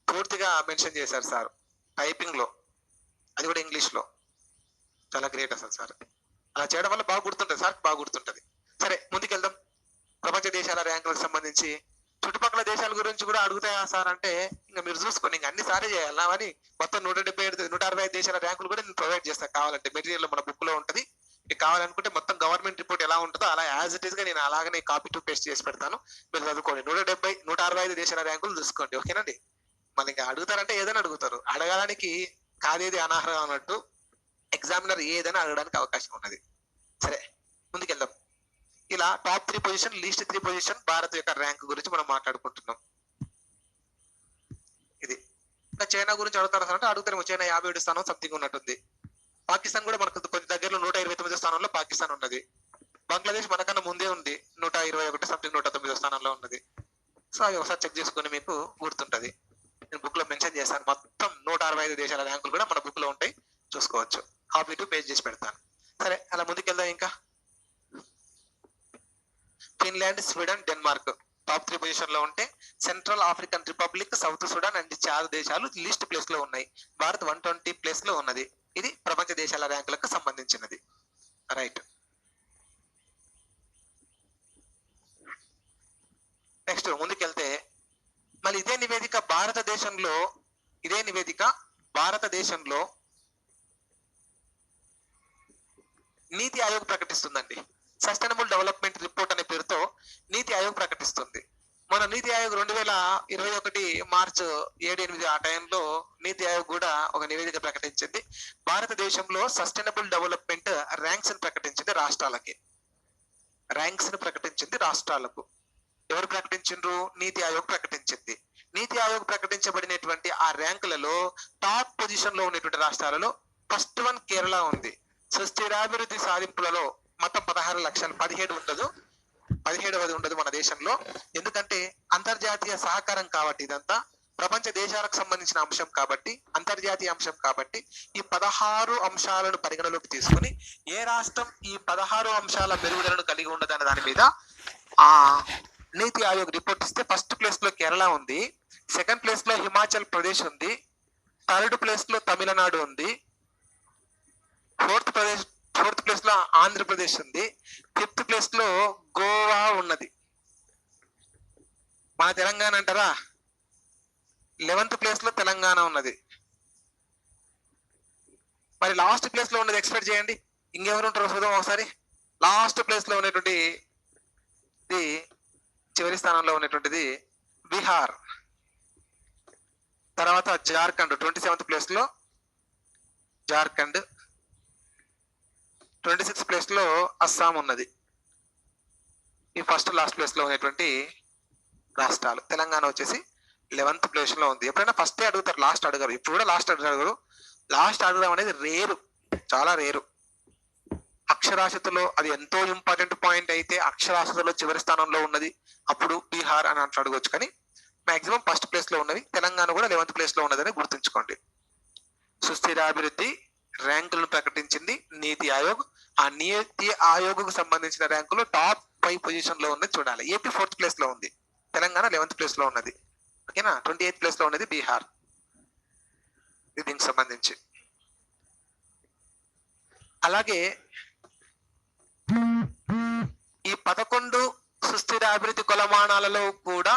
పూర్తిగా మెన్షన్ చేశారు సార్ టైపింగ్ లో, అది కూడా ఇంగ్లీష్ లో. చాలా గ్రేట్ అసలు సార్. అలా చేయడం వల్ల బాగా గుర్తుంటది సార్, బాగా గుర్తుంటది. సరే ముందుకెళ్దాం. ప్రపంచ దేశాల ర్యాంకులకు సంబంధించి. చుట్టుపక్కల దేశాల గురించి కూడా అడుగుతాయా సార్ అంటే ఇంకా మీరు చూసుకోండి, ఇంకా అన్ని సారే చేయాలి అని మొత్తం 175 165 దేశాల ర్యాంకులు కూడా నేను ప్రొవైడ్ చేస్తాను. కావాలంటే మెటీరియల్ మన బుక్ లో ఉంటది. మీకు కావాలనుకుంటే మొత్తం గవర్నమెంట్ రిపోర్ట్ ఎలా ఉంటుందో అలా యాజ్ ఇట్ ఈస్ గా నేను అలాగనే కాపీ టు పేస్ట్ చేసి పెడతాను. మీరు చదువుకోండి. 165 దేశాల ర్యాంకులు చూసుకోండి. ఓకేనండి. మళ్ళీ ఇంకా అడుగుతారంటే ఏదైనా అడుగుతారు. అడగడానికి కాదేది అనార్హం అన్నట్టు ఎగ్జామినర్ ఏదైనా అడగడానికి అవకాశం ఉన్నది. సరే ముందుకెళ్దాం. ఇలా top 3 position, least 3 position Bharat యొక్క ర్యాంక్ గురించి మనం మాట్లాడుకుంటున్నాం. ఇది ఇంకా చైనా గురించి అడుగుతారు అంటే అడుగుతారేమో. చైనా 57 స్థానం సంథింగ్ ఉన్నట్టుంది. పాకిస్తాన్ కూడా మనకు కొంచెం దగ్గరలో 129 స్థానంలో పాకిస్తాన్ ఉన్నది. బంగ్లాదేశ్ మనకన్నా ముందే ఉంది, 121 సంథింగ్ 109 స్థానంలో ఉన్నది. సో అవి ఒకసారి చెక్ చేసుకుని మీకు గుర్తుంటది. నేను బుక్ లో మెన్షన్ చేస్తాను. మొత్తం 165 దేశాల ర్యాంకులు కూడా మన బుక్ లో ఉంటాయి, చూసుకోవచ్చు. కాపీ టు పేజ్ చేసి పెడతాను. సరే అలా ముందుకెళ్దాం. ఇంకా Finland, Sweden, Denmark top 3 position లో ఉంటే central African republic, south Sudan and Chad దేశాలు లీస్ట్ ప్లేస్ లో ఉన్నాయి. భారత్ 120 ప్లేస్ లో ఉన్నది. ఇది ప్రపంచ దేశాల ర్యాంకులకు సంబంధించినది. రైట్. నెక్స్ట్ ముందుకెళ్తే మళ్ళీ ఇదే నివేదిక భారతదేశంలో నీతి ఆయోగ్ ప్రకటిస్తుందండి. సస్టైనబుల్ డెవలప్మెంట్ రిపోర్ట్ అనే పేరుతో నీతి ఆయోగ్ ప్రకటిస్తుంది. మన నీతి ఆయోగ్ 2021 మార్చ్ 7-8 ఆ టైంలో నీతి ఆయోగ్ కూడా ఒక నివేదిక ప్రకటించింది. భారతదేశంలో సస్టైనబుల్ డెవలప్మెంట్ ర్యాంక్స్ ని ప్రకటించింది రాష్ట్రాలకు. ఎవరు ప్రకటించిండ్రు? నీతి ఆయోగ్ ప్రకటించింది. నీతి ఆయోగ్ ప్రకటించబడినటువంటి ఆ ర్యాంకులలో టాప్ పొజిషన్ లో ఉన్నటువంటి రాష్ట్రాలలో ఫస్ట్ వన్ కేరళ ఉంది. సుస్థిరాభివృద్ధి సాధింపులలో మొత్తం 16 లక్షలు, 17వ ఉండదు మన దేశంలో. ఎందుకంటే అంతర్జాతీయ సహకారం కాబట్టి, ఇదంతా ప్రపంచ దేశాలకు సంబంధించిన అంశం కాబట్టి, అంతర్జాతీయ అంశం కాబట్టి ఈ 16 అంశాలను పరిగణలోకి తీసుకుని ఏ రాష్ట్రం ఈ 16 అంశాల మెరుగుదలను కలిగి ఉండదన్న దాని మీద ఆ నీతి ఆయోగ్ రిపోర్ట్ ఇస్తే ఫస్ట్ ప్లేస్ లో కేరళ ఉంది, సెకండ్ ప్లేస్ లో హిమాచల్ ప్రదేశ్ ఉంది, థర్డ్ ప్లేస్ లో తమిళనాడు ఉంది, ఫోర్త్ ప్లేస్ లో ఆంధ్రప్రదేశ్ ఉంది, ఫిఫ్త్ ప్లేస్ లో గోవా ఉన్నది. మన తెలంగాణ అంటారా? 11th ప్లేస్ లో తెలంగాణ ఉన్నది. మరి లాస్ట్ ప్లేస్ లో ఉన్నది ఎక్స్పెక్ట్ చేయండి, ఇంకెవరు ఉంటారో చూద్దాం ఒకసారి. లాస్ట్ ప్లేస్ లో ఉన్నటువంటి చివరి స్థానంలో ఉన్నటువంటిది బీహార్. తర్వాత జార్ఖండ్ 27th ప్లేస్ లో జార్ఖండ్, 26th ప్లేస్ లో అస్సాం ఉన్నది. ఈ ఫస్ట్ లాస్ట్ ప్లేస్ లో ఉన్నటువంటి రాష్ట్రాలు. తెలంగాణ వచ్చేసి 11th ప్లేస్ లో ఉంది. ఎప్పుడైనా ఫస్టే అడుగుతారు, లాస్ట్ అడగరు. ఇప్పుడు కూడా లాస్ట్ అడగరు. లాస్ట్ అడగడం అనేది రేరు, చాలా రేరు. అక్షరాస్యతలో అది ఎంతో ఇంపార్టెంట్ పాయింట్ అయితే అక్షరాస్యతలో చివరి స్థానంలో ఉన్నది, అప్పుడు బీహార్ అని అట్లా అడగొచ్చు. కానీ మాక్సిమం ఫస్ట్ ప్లేస్ లో ఉన్నవి. తెలంగాణ కూడా 11th ప్లేస్ లో ఉన్నదని గుర్తుంచుకోండి. సుస్థిరాభివృద్ధి ర్యాంకులను ప్రకటించింది నీతి ఆయోగ్. ఆ నీతి ఆయోగ్ కు సంబంధించిన ర్యాంకులు టాప్ 5 పొజిషన్ లో ఉన్నది చూడాలి. ఏపీ 4th ప్లేస్ లో ఉంది, తెలంగాణ 11th ప్లేస్ లో ఉన్నది. ఓకేనా? 28th ప్లేస్ లో ఉన్నది బీహార్. దీనికి సంబంధించి అలాగే ఈ 11 సుస్థిర అభివృద్ధి కొలమానాలలో కూడా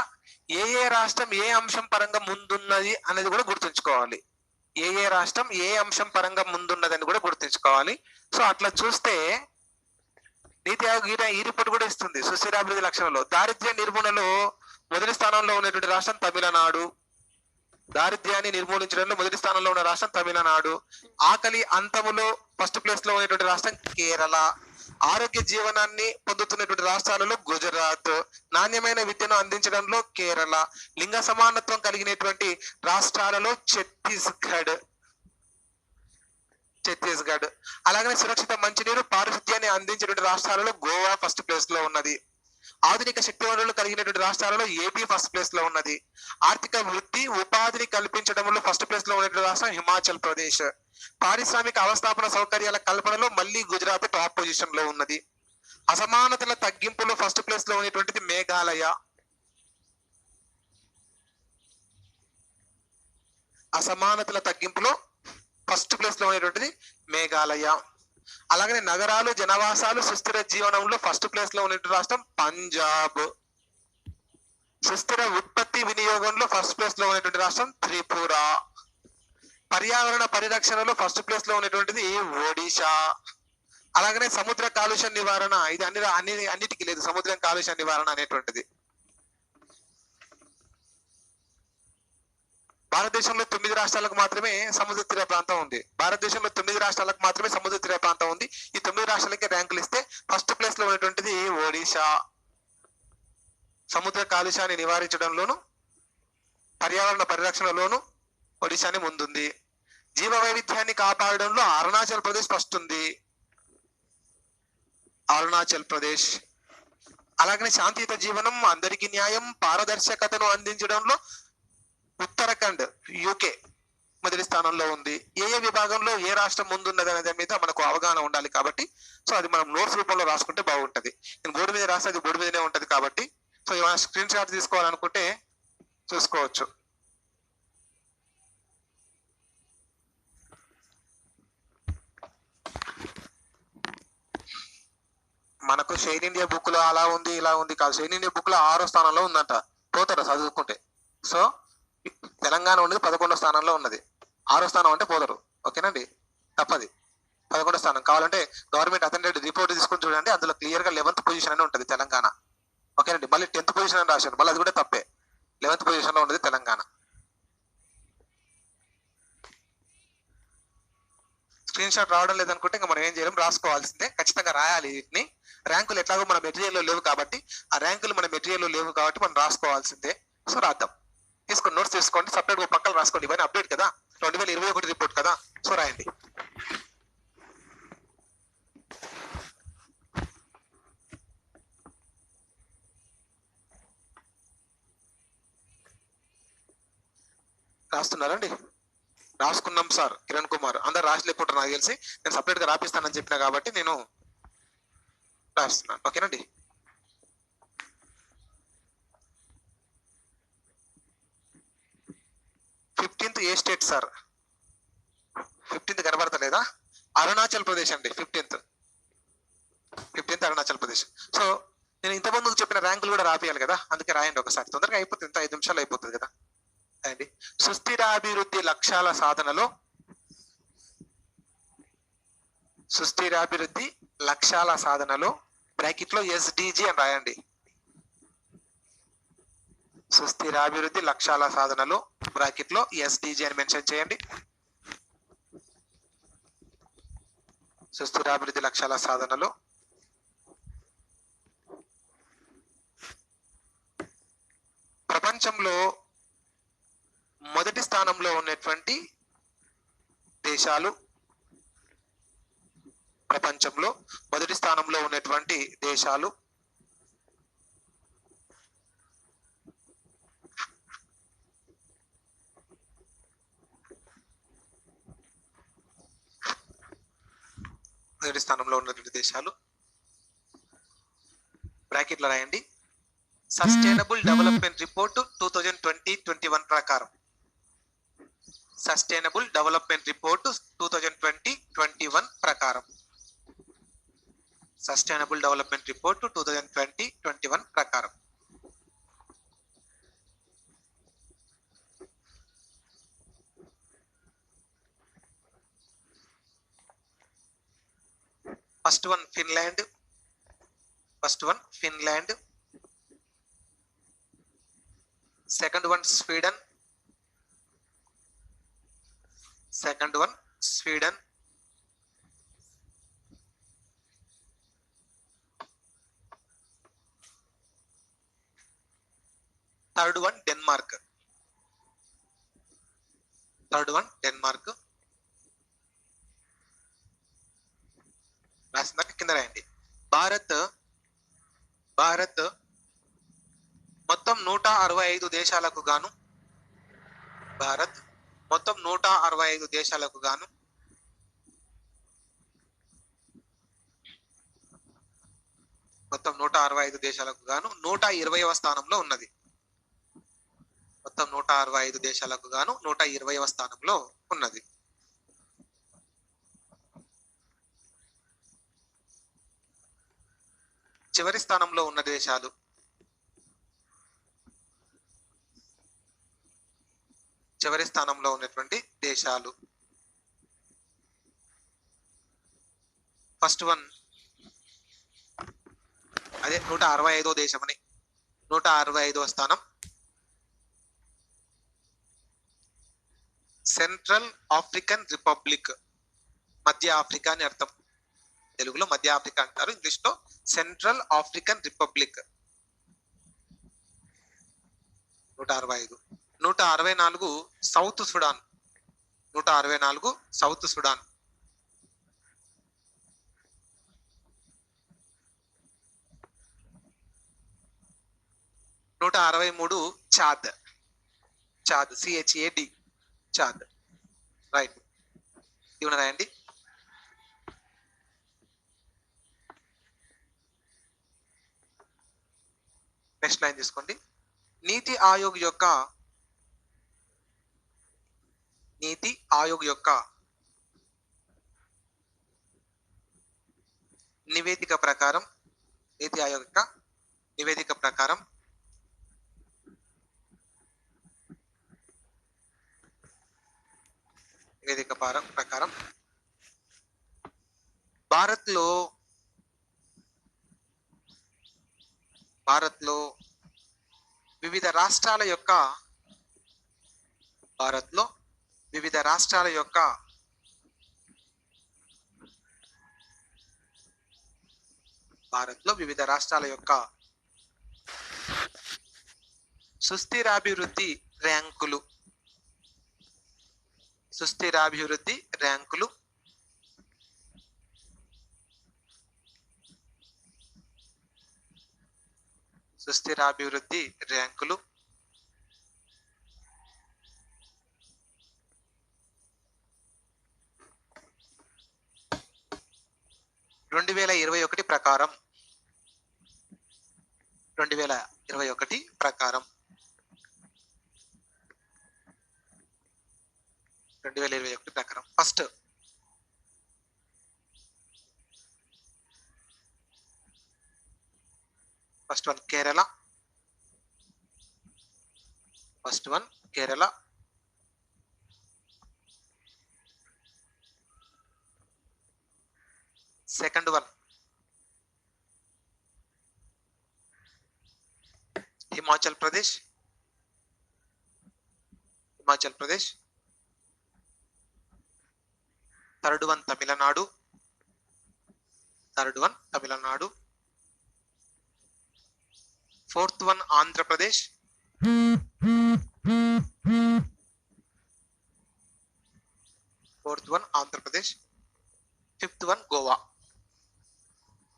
ఏ రాష్ట్రం ఏ అంశం పరంగా ముందున్నది అనేది కూడా గుర్తుంచుకోవాలి. ఏ రాష్ట్రం ఏ అంశం పరంగా ముందున్నదని కూడా గుర్తుంచుకోవాలి. సో అట్లా చూస్తే నీతి ఆయోగ్ ఈ రిపోర్ట్ కూడా ఇస్తుంది. సుస్థిర అభివృద్ధి లక్ష్యంలో దారిద్ర్య నిర్మూలనలో మొదటి స్థానంలో ఉన్నటువంటి రాష్ట్రం తమిళనాడు. దారిద్ర్యాన్ని నిర్మూలించడంలో మొదటి స్థానంలో ఉన్న రాష్ట్రం తమిళనాడు. ఆకలి అంతములో ఫస్ట్ ప్లేస్ లో ఉన్నటువంటి రాష్ట్రం కేరళ. ఆరోగ్య జీవనాన్ని పొందుతున్నటువంటి రాష్ట్రాలలో గుజరాత్. నాణ్యమైన విద్యను అందించడంలో కేరళ. లింగ సమానత్వం కలిగినటువంటి రాష్ట్రాలలో ఛత్తీస్గఢ్. అలాగనే సురక్షిత మంచినీరు, పారిశుద్ధ్యాన్ని అందించేటువంటి రాష్ట్రాలలో గోవా ఫస్ట్ ప్లేస్ లో ఉన్నది. ఆధునిక శక్తి వనరులు కలిగినటువంటి రాష్ట్రాలలో ఏపీ ఫస్ట్ ప్లేస్ లో ఉన్నది. ఆర్థిక వృద్ధి ఉపాధిని కల్పించడంలో ఫస్ట్ ప్లేస్ లో ఉన్నటువంటి రాష్ట్రం హిమాచల్ ప్రదేశ్. పారిశ్రామిక అవస్థాపన సౌకర్యాల కల్పనలో మళ్ళీ గుజరాత్ టాప్ పొజిషన్ లో ఉన్నది. అసమానతల తగ్గింపులో ఫస్ట్ ప్లేస్ లో ఉన్నటువంటిది మేఘాలయ. అసమానతల తగ్గింపులో ఫస్ట్ ప్లేస్ లో ఉన్నటువంటిది మేఘాలయ. అలాగనే నగరాలు, జనవాసాలు, సుస్థిర జీవనంలో ఫస్ట్ ప్లేస్ లో ఉన్నటువంటి రాష్ట్రం పంజాబ్. సుస్థిర ఉత్పత్తి వినియోగంలో ఫస్ట్ ప్లేస్ లో ఉన్నటువంటి రాష్ట్రం త్రిపుర. పర్యావరణ పరిరక్షణలో ఫస్ట్ ప్లేస్ లో ఉన్నటువంటిది ఒడిశా. అలాగనే సముద్ర కాలుష్య నివారణ, ఇది అన్నిటికీ లేదు సముద్రం కాలుష్య నివారణ అనేటువంటిది. భారతదేశంలో 9 రాష్ట్రాలకు మాత్రమే సముద్ర తీర ప్రాంతం ఉంది. భారతదేశంలో 9 రాష్ట్రాలకు మాత్రమే సముద్ర తీర ప్రాంతం ఉంది. ఈ 9 రాష్ట్రాలకే ర్యాంకులు ఇస్తే ఫస్ట్ ప్లేస్ లో ఉన్నటువంటిది ఒడిశా. సముద్ర కాలుష్యాన్ని నివారించడంలోను, పర్యావరణ పరిరక్షణలోను ఒడిశాని ముందుంది. జీవ వైవిధ్యాన్ని కాపాడడంలో అరుణాచల్ ప్రదేశ్ ఫస్ట్ ఉంది. అరుణాచల్ ప్రదేశ్. అలాగనే శాంతియుత జీవనం, అందరికీ న్యాయం, పారదర్శకతను అందించడంలో ఉత్తరాఖండ్ యూకే మొదటి స్థానంలో ఉంది. ఏ విభాగంలో ఏ రాష్ట్రం ముందున్నది అనే దాని మీద మనకు అవగాహన ఉండాలి కాబట్టి సో అది మనం నోట్స్ రూపంలో రాసుకుంటే బాగుంటది. నేను బోర్డు మీద రాస్తే అది బోర్డు మీదనే ఉంటది కాబట్టి సో ఏమైనా స్క్రీన్ షాట్ తీసుకోవాలనుకుంటే చూసుకోవచ్చు. మనకు షైన్ ఇండియా బుక్ లో అలా ఉంది ఇలా ఉంది కాదు. షైన్ ఇండియా బుక్ లో 6వ స్థానంలో ఉందంట, పోతారు చదువుకుంటే. సో తెలంగాణ ఉన్నది 11వ స్థానంలో ఉన్నది. 6వ స్థానం అంటే పోతారు. ఓకేనండి, తప్పది. 11వ స్థానం కావాలంటే గవర్నమెంట్ అథెంటెడ్ రిపోర్ట్ తీసుకొని చూడండి, అందులో క్లియర్ గా 11th పొజిషన్ అని ఉంటుంది తెలంగాణ. ఓకేనండి, మళ్ళీ 10th పొజిషన్ అని రాశారు, మళ్ళీ అది కూడా తప్పే. 11th పొజిషన్ లో ఉన్నది తెలంగాణ. స్క్రీన్ షాట్ రావడం లేదనుకుంటే ఇంకా మనం ఏం చేయలేం, రాసుకోవాల్సిందే. ఖచ్చితంగా రాయాలి వీటిని. ర్యాంకులు ఎట్లాగో మన మెటీరియల్లో లేవు కాబట్టి, ఆ ర్యాంకులు మన మెటీరియల్లో లేవు కాబట్టి మనం రాసుకోవాల్సిందే. సో రాద్దాం. తీసుకోండి, నోట్స్ తీసుకోండి, సపరేట్ పక్కన రాసుకోండి. ఇవన్నీ అప్డేట్ కదా, 2021 రిపోర్ట్ కదా. సో రాయండి. రాస్తున్నారండి? రాసుకున్నాం సార్ కిరణ్ కుమార్. అందరు రాసలేకుంటారు నాకు తెలిసి. నేను సపరేట్ గా రాపిస్తానని చెప్పిన కాబట్టి నేను రాస్తున్నాను. ఓకేనండి. ఫిఫ్టీన్త్ ఏ స్టేట్ సార్? 15th కనబడతలేదా? అరుణాచల్ ప్రదేశ్ అండి. 15th అరుణాచల్ ప్రదేశ్. సో నేను ఇంతకుముందు చెప్పిన ర్యాంకులు కూడా రాపియాలి కదా, అందుకే రాయండి ఒకసారి. తొందరగా అయిపోతుంది, ఇంత 5 నిమిషాలు అయిపోతుంది కదా. అండి, సుస్థిరాభివృద్ధి లక్ష్యాల సాధనలో, సుస్థిరాభివృద్ధి లక్ష్యాల సాధనలో బ్రాకెట్ లో ఎస్డిజి అని రాయండి. సుస్థిరాభివృద్ధి లక్ష్యాల సాధనలో బ్రాకెట్ లో ఎస్డిజి అని మెన్షన్ చేయండి. సుస్థిరాభివృద్ధి లక్ష్యాల సాధనలో ప్రపంచంలో మొదటి స్థానంలో ఉన్నటువంటి దేశాలు, ప్రపంచంలో మొదటి స్థానంలో ఉన్నటువంటి దేశాలు మొదటి స్థానంలో ఉన్నటువంటి దేశాలు బ్రాకెట్లో రాయండి. సస్టైనబుల్ డెవలప్మెంట్ రిపోర్ట్ 2020-21 ప్రకారం, సస్టైనబుల్ డెవలప్మెంట్ రిపోర్ట్ 2020-21 ప్రకారం, సస్టైనబుల్ డెవలప్మెంట్ రిపోర్ట్ 2020-21 ప్రకారం. First one Finland, second one Sweden, third one Denmark, రాసిందాక కింద రాయండి. భారత్ మొత్తం 165 దేశాలకు గాను, భారత్ మొత్తం 165 దేశాలకు గాను 120వ స్థానంలో ఉన్నది. మొత్తం 165 దేశాలకు గాను 120వ స్థానంలో ఉన్నది. చివరి స్థానంలో ఉన్న దేశాలు. చివరి స్థానంలో ఉన్నటువంటి దేశాలు. ఫస్ట్ వన్ అదే 165వ దేశమని. 165వ స్థానం సెంట్రల్ ఆఫ్రికన్ రిపబ్లిక్. మధ్య ఆఫ్రికా అని అర్థం. తెలుగులో మధ్య ఆఫ్రికా అంటారు, ఇంగ్లీష్ లో central African republic. 165. 164 south Sudan. 164 south Sudan. 163 Chad. Chad, CHAD, Chad. Right, ఇవన్నీ రాయండి. నెక్స్ట్ లైన్ తీసుకోండి. నీతి ఆయోగ్ యొక్క నివేదిక ప్రకారం భారత్లో వివిధ రాష్ట్రాల యొక్క సుస్థిరాభివృద్ధి ర్యాంకులు. సుస్థిరాభివృద్ధి ర్యాంకులు 2021 ప్రకారం 2021 ప్రకారం first one Kerala. Second one Himachal Pradesh. Third one Tamil Nadu. Fourth one Andhra Pradesh. Fifth one Goa.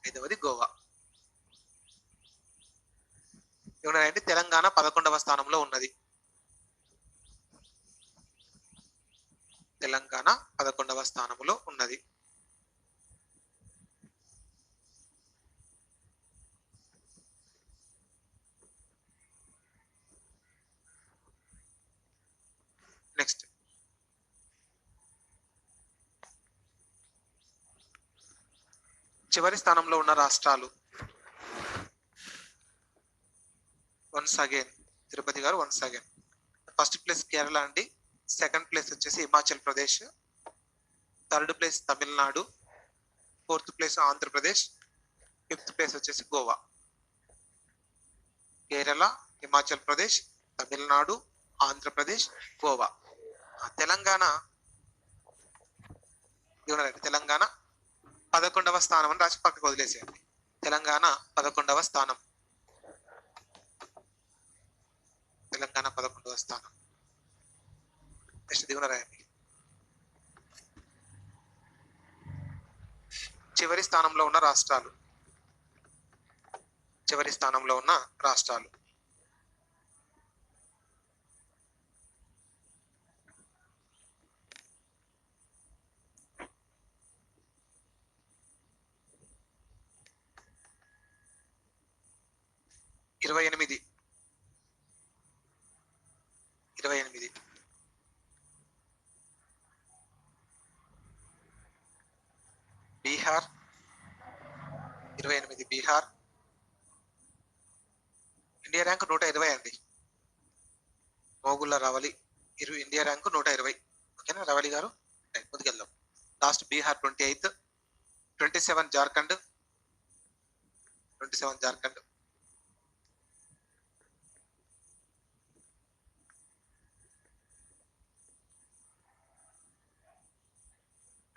5వది గోవా. ఏమన్నారంటే తెలంగాణ 11వ స్థానంలో ఉన్నది. నెక్స్ట్ చివరి స్థానంలో ఉన్న రాష్ట్రాలు. వన్స్ అగైన్ తిరుపతి గారు ఫస్ట్ ప్లేస్ కేరళ అండి. సెకండ్ ప్లేస్ వచ్చేసి Himachal Pradesh. Third place Tamil Nadu. Fourth place Andhra Pradesh. Fifth place వచ్చేసి గోవా. కేరళ, హిమాచల్ ప్రదేశ్, తమిళనాడు, ఆంధ్రప్రదేశ్, గోవా. తెలంగాణ 11వ స్థానం అని రాసి పక్కకు వదిలేసేయండి. తెలంగాణ 11వ స్థానం. నెక్స్ట్ దిగున రాయండి. చివరి స్థానంలో ఉన్న రాష్ట్రాలు. 28 బీహార్. ఇండియా ర్యాంక్ 120 అండి. మోగుళ్ళ రవలి ఇండియా ర్యాంక్ 120. ఓకేనా రవలి గారు? ముందుకెళ్దాం. లాస్ట్ బీహార్ 28, 27 జార్ఖండ్, 27 జార్ఖండ్,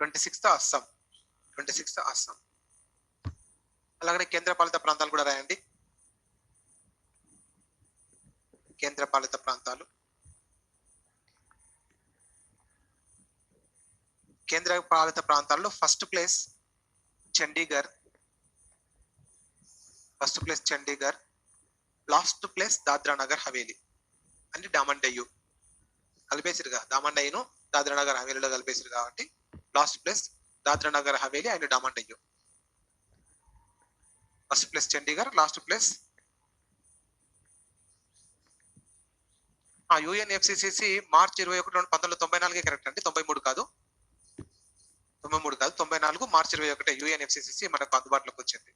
26 అస్సాం, 26 అస్సాం. అలాగనే కేంద్రపాలిత ప్రాంతాలు కూడా రాయండి. కేంద్రపాలిత ప్రాంతాలు, కేంద్రపాలిత ప్రాంతాల్లో first place Chandigarh, first place Chandigarh, last place Dadra Nagar Haveli అంటే డామన్ డయ్యు కలిపేసిరుగా, డామన్ డయ్యును దాద్రా నగర్ హవేలీలో కలిపేసిరు కాబట్టి last place Dadra Nagar Haveli and Daman Diu. First place Chandigarh, last place UNFCCC March 21, 1994 correct అండి, 93 కాదు, 94 మార్చ్ 21 యుఎన్ఎఫ్సిసిసి మనకు అందుబాటులోకి వచ్చింది.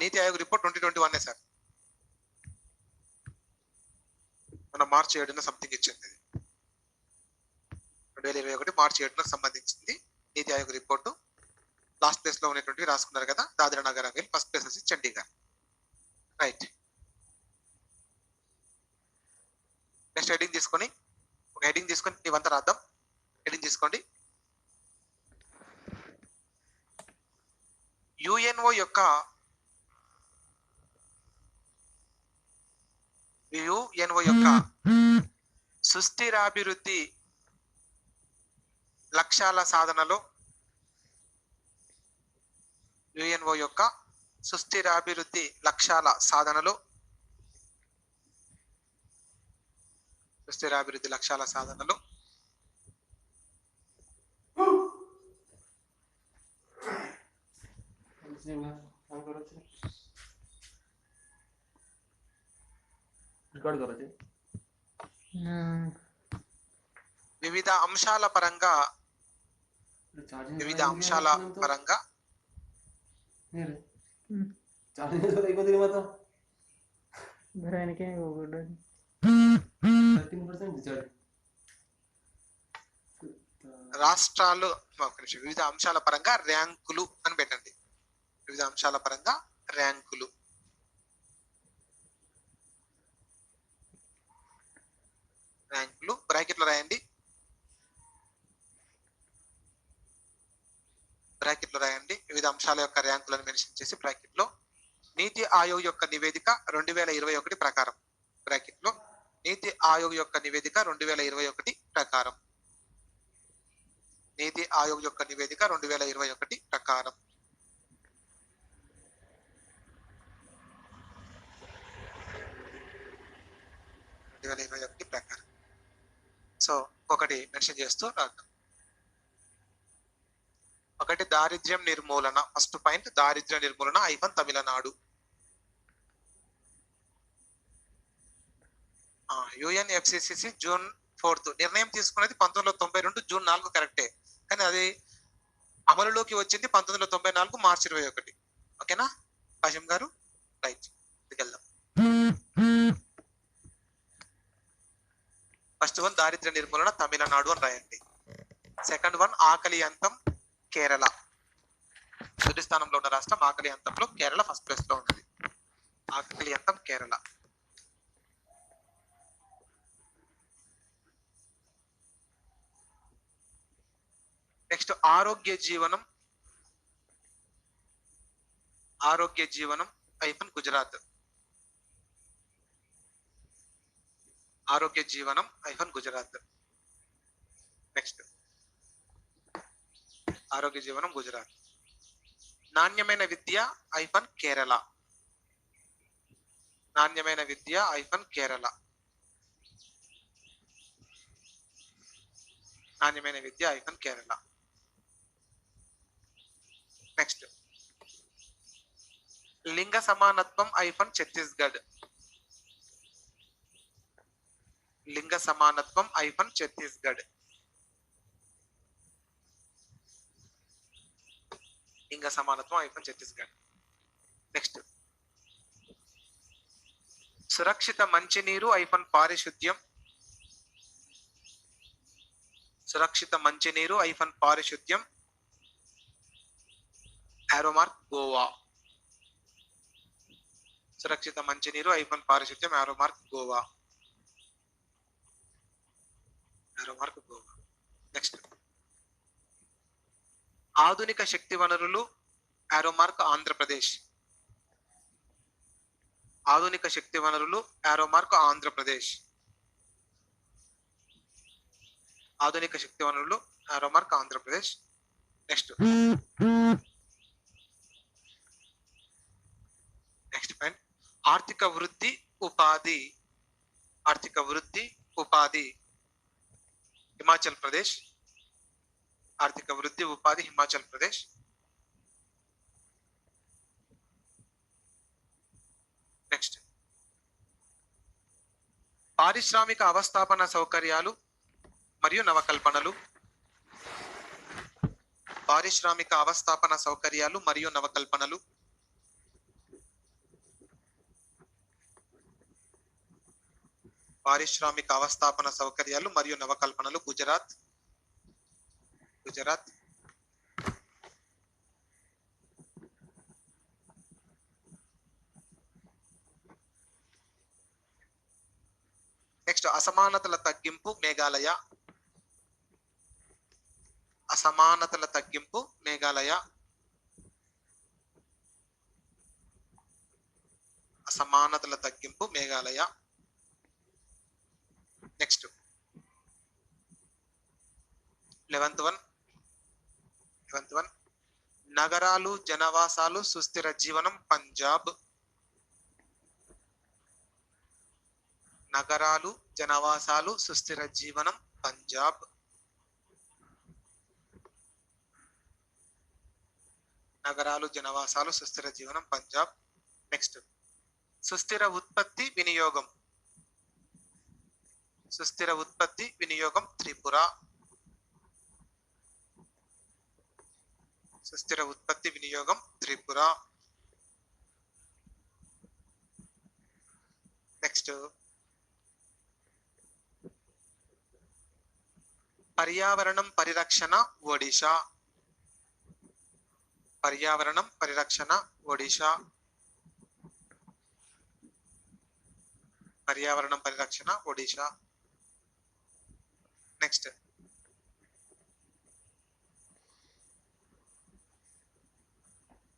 నీతి ఆయోగ్ రిపోర్ట్ 2021 సార్, మన మార్చి 7న సంథింగ్ ఇచ్చింది. 2021 మార్చి 7కు సంబంధించింది నీతి ఆయోగ్ రిపోర్టు. లాస్ట్ ప్లేస్ లో ఉన్నటువంటి రాసుకున్నారు కదా, దాద్రా నగర్ హవేలీ, ఫస్ట్ ప్లేస్ వచ్చి చండీగఢ్. రైట్, నెక్స్ట్ హెడింగ్ తీసుకొని ఒక హెడింగ్ తీసుకొని ఇవంతా రాద్దాం. హెడింగ్ తీసుకోండి. యుఎన్ఓ యొక్క సుస్థిరాభివృద్ధి లక్ష్యాల సాధనలో, యుఎన్ఓ యొక్క సుస్థిరాభివృద్ధి లక్ష్యాల సాధనలో, సుస్థిరాభివృద్ధి లక్ష్యాల సాధనలో వివిధ అంశాల పరంగా రాష్ట్రాలు, వివిధ అంశాల పరంగా ర్యాంకులు అని పెట్టండి. వివిధ అంశాల పరంగా ర్యాంకులు. ర్యాంకులు బ్రాకెట్లో రాయండి. బ్రాకెట్లో రాయండి వివిధ అంశాల యొక్క ర్యాంకులను మెన్షన్ చేసి బ్రాకెట్లో నీతి ఆయోగ్ యొక్క నివేదిక 2021 ప్రకారం, బ్రాకెట్లో నీతి ఆయోగ్ యొక్క నివేదిక 2021 ప్రకారం, నీతి ఆయోగ్ యొక్క నివేదిక 2021 ప్రకారం. ప్రకారం. సో ఒకటి మెన్షన్ చేస్తూ రాద్దాం. ఒకటి దారిద్ర్యం నిర్మూలన, ఫస్ట్ పాయింట్ దారిద్ర్య నిర్మూలన ఐఫన్ తమిళనాడు. యుఎన్ఎఫ్సిసిసి జూన్ 4 నిర్ణయం తీసుకున్నది 1992 జూన్ 4 కరెక్టే, కానీ అది అమలులోకి వచ్చింది 1994 మార్చి 21. ఓకేనా కాశం గారు? రైట్, వెళ్దాం. ఫస్ట్ వన్ దారిద్ర్య నిర్మూలన తమిళనాడు అని రాయండి. సెకండ్ వన్ ఆకలి అంతం కేరళ. మొదటి స్థానంలో ఉన్న రాష్ట్రం ఆకలి అంతంలో కేరళ ఫస్ట్ ప్లేస్ లో ఉంది. ఆకలి అంతం కేరళ. నెక్స్ట్ ఆరోగ్య జీవనం, ఆరోగ్య జీవనం ఐఫన్ గుజరాత్. ఆరోగ్య జీవనం ఐఫన్ గుజరాత్. నెక్స్ట్ ఆరోగ్య జీవనం గుజరాత్. నాణ్యమైన విద్య ఐఫన్ కేరళ. నాణ్యమైన విద్య ఐఫన్ కేరళ. నాణ్యమైన విద్య ఐఫన్ కేరళ. నెక్స్ట్ లింగ సమానత్వం ఐఫన్ ఛత్తీస్గఢ్. లింగ సమానత్వం ఐఫన్ ఛత్తీస్గఢ్. లింగ సమానత్వం ఐఫన్ ఛత్తీస్గఢ్. నెక్స్ట్ సురక్షిత మంచినీరు ఐఫన్ పారిశుద్ధ్యం, సురక్షిత మంచినీరు ఐఫన్ పారిశుద్ధ్యం, యారో మార్క్ గోవా. సురక్షిత మంచినీరు ఐఫన్ పారిశుద్ధ్యం, arrow mark Goa, arrow mark Goa. Next ఆధునిక శక్తి వనరులు, యారో మార్క్ ఆంధ్రప్రదేశ్. ఆధునిక శక్తి వనరులు, యారో మార్క్ ఆంధ్రప్రదేశ్. ఆధునిక శక్తి వనరులు, arrow mark Andhra Pradesh. Next point ఆర్థిక వృద్ధి ఉపాధి, ఆర్థిక వృద్ధి ఉపాధి హిమాచల్ ప్రదేశ్. ఆర్థిక వృద్ధి ఉపాధి హిమాచల్ ప్రదేశ్. నెక్స్ట్ పారిశ్రామిక అవస్థాపన సౌకర్యాలు మరియు నవకల్పనలు, పారిశ్రామిక అవస్థాపన సౌకర్యాలు మరియు నవకల్పనలు. పారిశ్రామిక అవస్థాపన సౌకర్యాలు మరియు నవకల్పనలు గుజరాత్. గుజరాత్. నెక్స్ట్ అసమానతల తగ్గింపు మేఘాలయ. అసమానతల తగ్గింపు మేఘాలయ. అసమానతల తగ్గింపు మేఘాలయ. నెక్స్ట్ 11th వన్ నగరాలు జనవాసాలు సుస్థిర జీవనం పంజాబ్. నగరాలు జనవాసాలు సుస్థిర జీవనం పంజాబ్. నగరాలు జనవాసాలు సుస్థిర జీవనం పంజాబ్. నెక్స్ట్ సుస్థిర ఉత్పత్తి వినియోగం, సుస్థిర ఉత్పత్తి వినియోగం త్రిపుర. సుస్థిర ఉత్పత్తి వినియోగం త్రిపుర. నెక్స్ట్ పర్యావరణం పరిరక్షణ ఒడిషా. పర్యావరణం పరిరక్షణ ఒడిషా. పర్యావరణం పరిరక్షణ ఒడిషా. నెక్స్ట్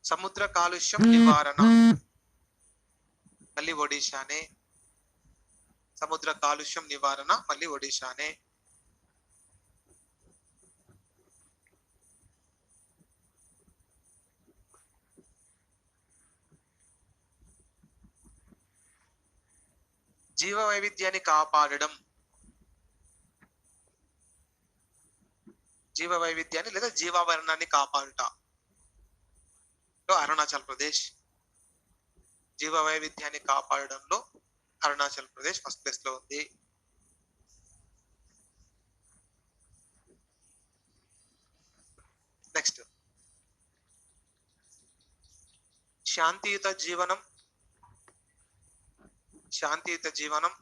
సముద్ర కాలుష్యం నివారణ మళ్ళీ ఒడిషానే. సముద్ర కాలుష్యం నివారణ మళ్ళీ ఒడిషానే. జీవ వైవిధ్యాన్ని కాపాడడం, జీవ వైవిధ్యాన్ని లేదా జీవావరణాన్ని కాపాడుట అరుణాచల్ ప్రదేశ్. జీవ వైవిధ్యాన్ని కాపాడడంలో అరుణాచల్ ప్రదేశ్ ఫస్ట్ ప్లేస్ లో ఉంది. నెక్స్ట్ శాంతియుత జీవనం, శాంతియుత జీవనం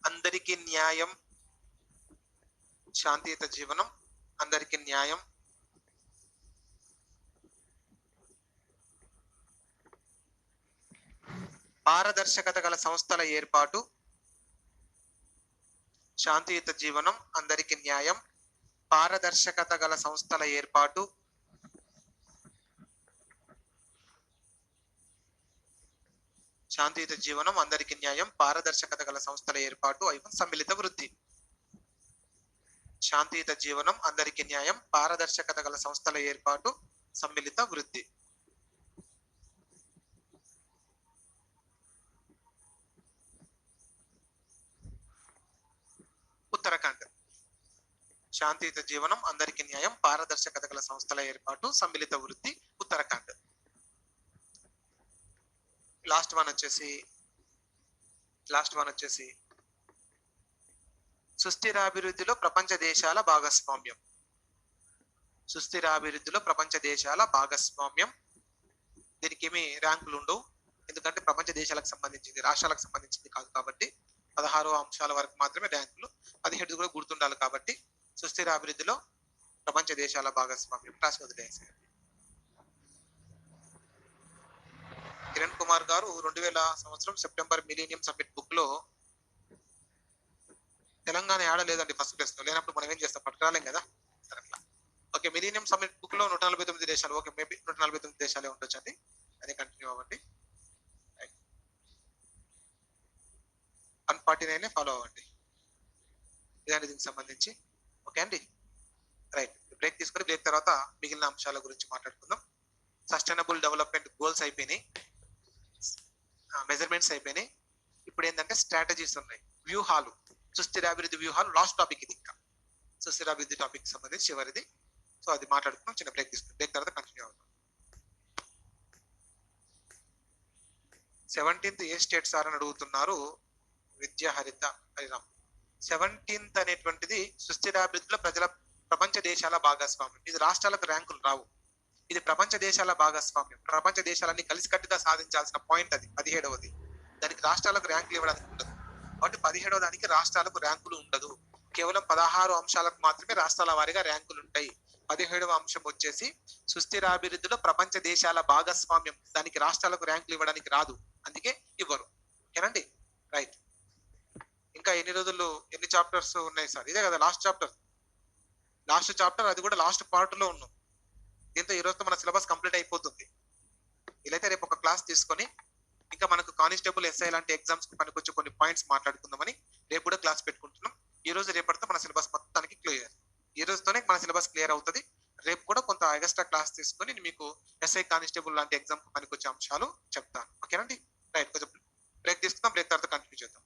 అందరికీ న్యాయం. శాంతియుత జీవనం అందరికీ న్యాయం. పారదర్శకత గల సంస్థల ఏర్పాటు. శాంతియుత జీవనం అందరికీ న్యాయం. పారదర్శకత గల సంస్థల ఏర్పాటు. శాంతియుత జీవనం అందరికీ న్యాయం. పారదర్శకత గల సంస్థల ఏర్పాటు ఐవన్ సమ్మిళిత వృద్ధి. శాంతియుత జీవనం అందరికీ న్యాయం. పారదర్శకత గల సంస్థల ఏర్పాటు సమ్మిళిత వృద్ధి. ఉత్తరాఖండ్ శాంతియుత జీవనం అందరికీ న్యాయం. పారదర్శకత గల సంస్థల ఏర్పాటు సమ్మిళిత వృద్ధి ఉత్తరాఖండ్. లాస్ట్ వన్ వచ్చేసి సుస్థిరాభివృద్ధిలో ప్రపంచ దేశాల భాగస్వామ్యం. సుస్థిరాభివృద్ధిలో ప్రపంచ దేశాల భాగస్వామ్యం దీనికి ఏమి ర్యాంకులు ఉండవు, ఎందుకంటే ప్రపంచ దేశాలకు సంబంధించింది, రాష్ట్రాలకు సంబంధించింది కాదు కాబట్టి 16 అంశాల వరకు మాత్రమే ర్యాంకులు. 17 కూడా గుర్తుండాలి కాబట్టి సుస్థిర అభివృద్ధిలో ప్రపంచ దేశాల భాగస్వామ్యం రాసి వదిలేసారు. కిరణ్ కుమార్ గారు 2000 సంవత్సరం సెప్టెంబర్ మిలీనియం సమ్మిట్ బుక్ లో తెలంగాణ ఏడ లేదండి ఫస్ట్ ప్లేస్ లో, లేనప్పుడు మనం ఏం చేస్తాం, పట్టుకురాలేం కదా. సరే అట్లా ఓకే. మిలీనియం సమ్మిట్ బుక్ లో 149 దేశాలు, ఓకే మేబీ 149 దేశాలే ఉండొచ్చు అండి. అది కంటిన్యూ అవ్వండి. 149 ఫాలో అవ్వండి ఇదాన్ని దీనికి సంబంధించి. ఓకే అండి, రైట్. బ్రేక్ తీసుకొని బ్రేక్ తర్వాత మిగిలిన అంశాల గురించి మాట్లాడుకుందాం. సస్టైనబుల్ డెవలప్మెంట్ గోల్స్ అయిపోయినాయి, మెజర్మెంట్స్ అయిపోయినాయి. ఇప్పుడు ఏంటంటే స్ట్రాటజీస్ ఉన్నాయి, వ్యూహాలు, సుస్థిరాభివృద్ధి వ్యూహాలు. లాస్ట్ టాపిక్ ఇది, ఇంకా సుస్థిరాభివృద్ధి టాపిక్ సంబంధించి చివరిది. సో అది మాట్లాడుకున్నాం. చిన్న బ్రేక్ తీసుకుని బ్రేక్ తర్వాత కంటిన్యూ అవుతాం. 17th ఏ స్టేట్ సార్ అని అడుగుతున్నారు విద్యా హరిత హరిరామ్. 17th అనేటువంటిది సుస్థిరాభివృద్ధిలో ప్రపంచ దేశాల భాగస్వామ్యం. ఇది రాష్ట్రాలకు ర్యాంకులు రావు, ఇది ప్రపంచ దేశాల భాగస్వామ్యం. ప్రపంచ దేశాలన్నీ కలిసికట్టుగా సాధించాల్సిన పాయింట్ అది 17వది. దానికి రాష్ట్రాలకు ర్యాంకులు ఇవ్వడానికి ఉండదు కాబట్టి 17వ దానికి రాష్ట్రాలకు ర్యాంకులు ఉండదు. కేవలం 16 అంశాలకు మాత్రమే రాష్ట్రాల వారీగా ర్యాంకులు ఉంటాయి. 17వ అంశం వచ్చేసి సుస్థిరాభివృద్ధిలో ప్రపంచ దేశాల భాగస్వామ్యం. దానికి రాష్ట్రాలకు ర్యాంకులు ఇవ్వడానికి రాదు, అందుకే ఇవ్వరు. ఓకేనండి, రైట్. ఇంకా ఎన్ని రోజులు, ఎన్ని చాప్టర్స్ ఉన్నాయి సార్? ఇదే కదా లాస్ట్ చాప్టర్, అది కూడా లాస్ట్ పార్ట్ లో ఉన్నాం. దీంతో ఈ రోజుతో మన సిలబస్ కంప్లీట్ అయిపోతుంది. ఇలాయితే రేపు ఒక క్లాస్ తీసుకొని ఇంకా మనకు కానిస్టేబుల్, ఎస్ఐ లాంటి ఎగ్జామ్స్ కి పనికొచ్చే కొన్ని పాయింట్స్ మాట్లాడుకుందామని రేపు కూడా క్లాస్ పెట్టుకుంటున్నాం. ఈ రోజు రేపటితో మన సిలబస్ మొత్తానికి క్లియర్. ఈ రోజుతోనే మన సిలబస్ క్లియర్ అవుతుంది. రేపు కూడా కొంత ఎక్స్ట్రా క్లాస్ తీసుకొని మీకు ఎస్ఐ, కానిస్టేబుల్ లాంటి ఎగ్జామ్ కి పనికొచ్చే అంశాలు చెప్తాను. ఓకేనండి, రైట్. కొంచెం బ్రేక్ తీసుకుందాం, బ్రేక్ తర్వాత కంటిన్యూ చేద్దాం.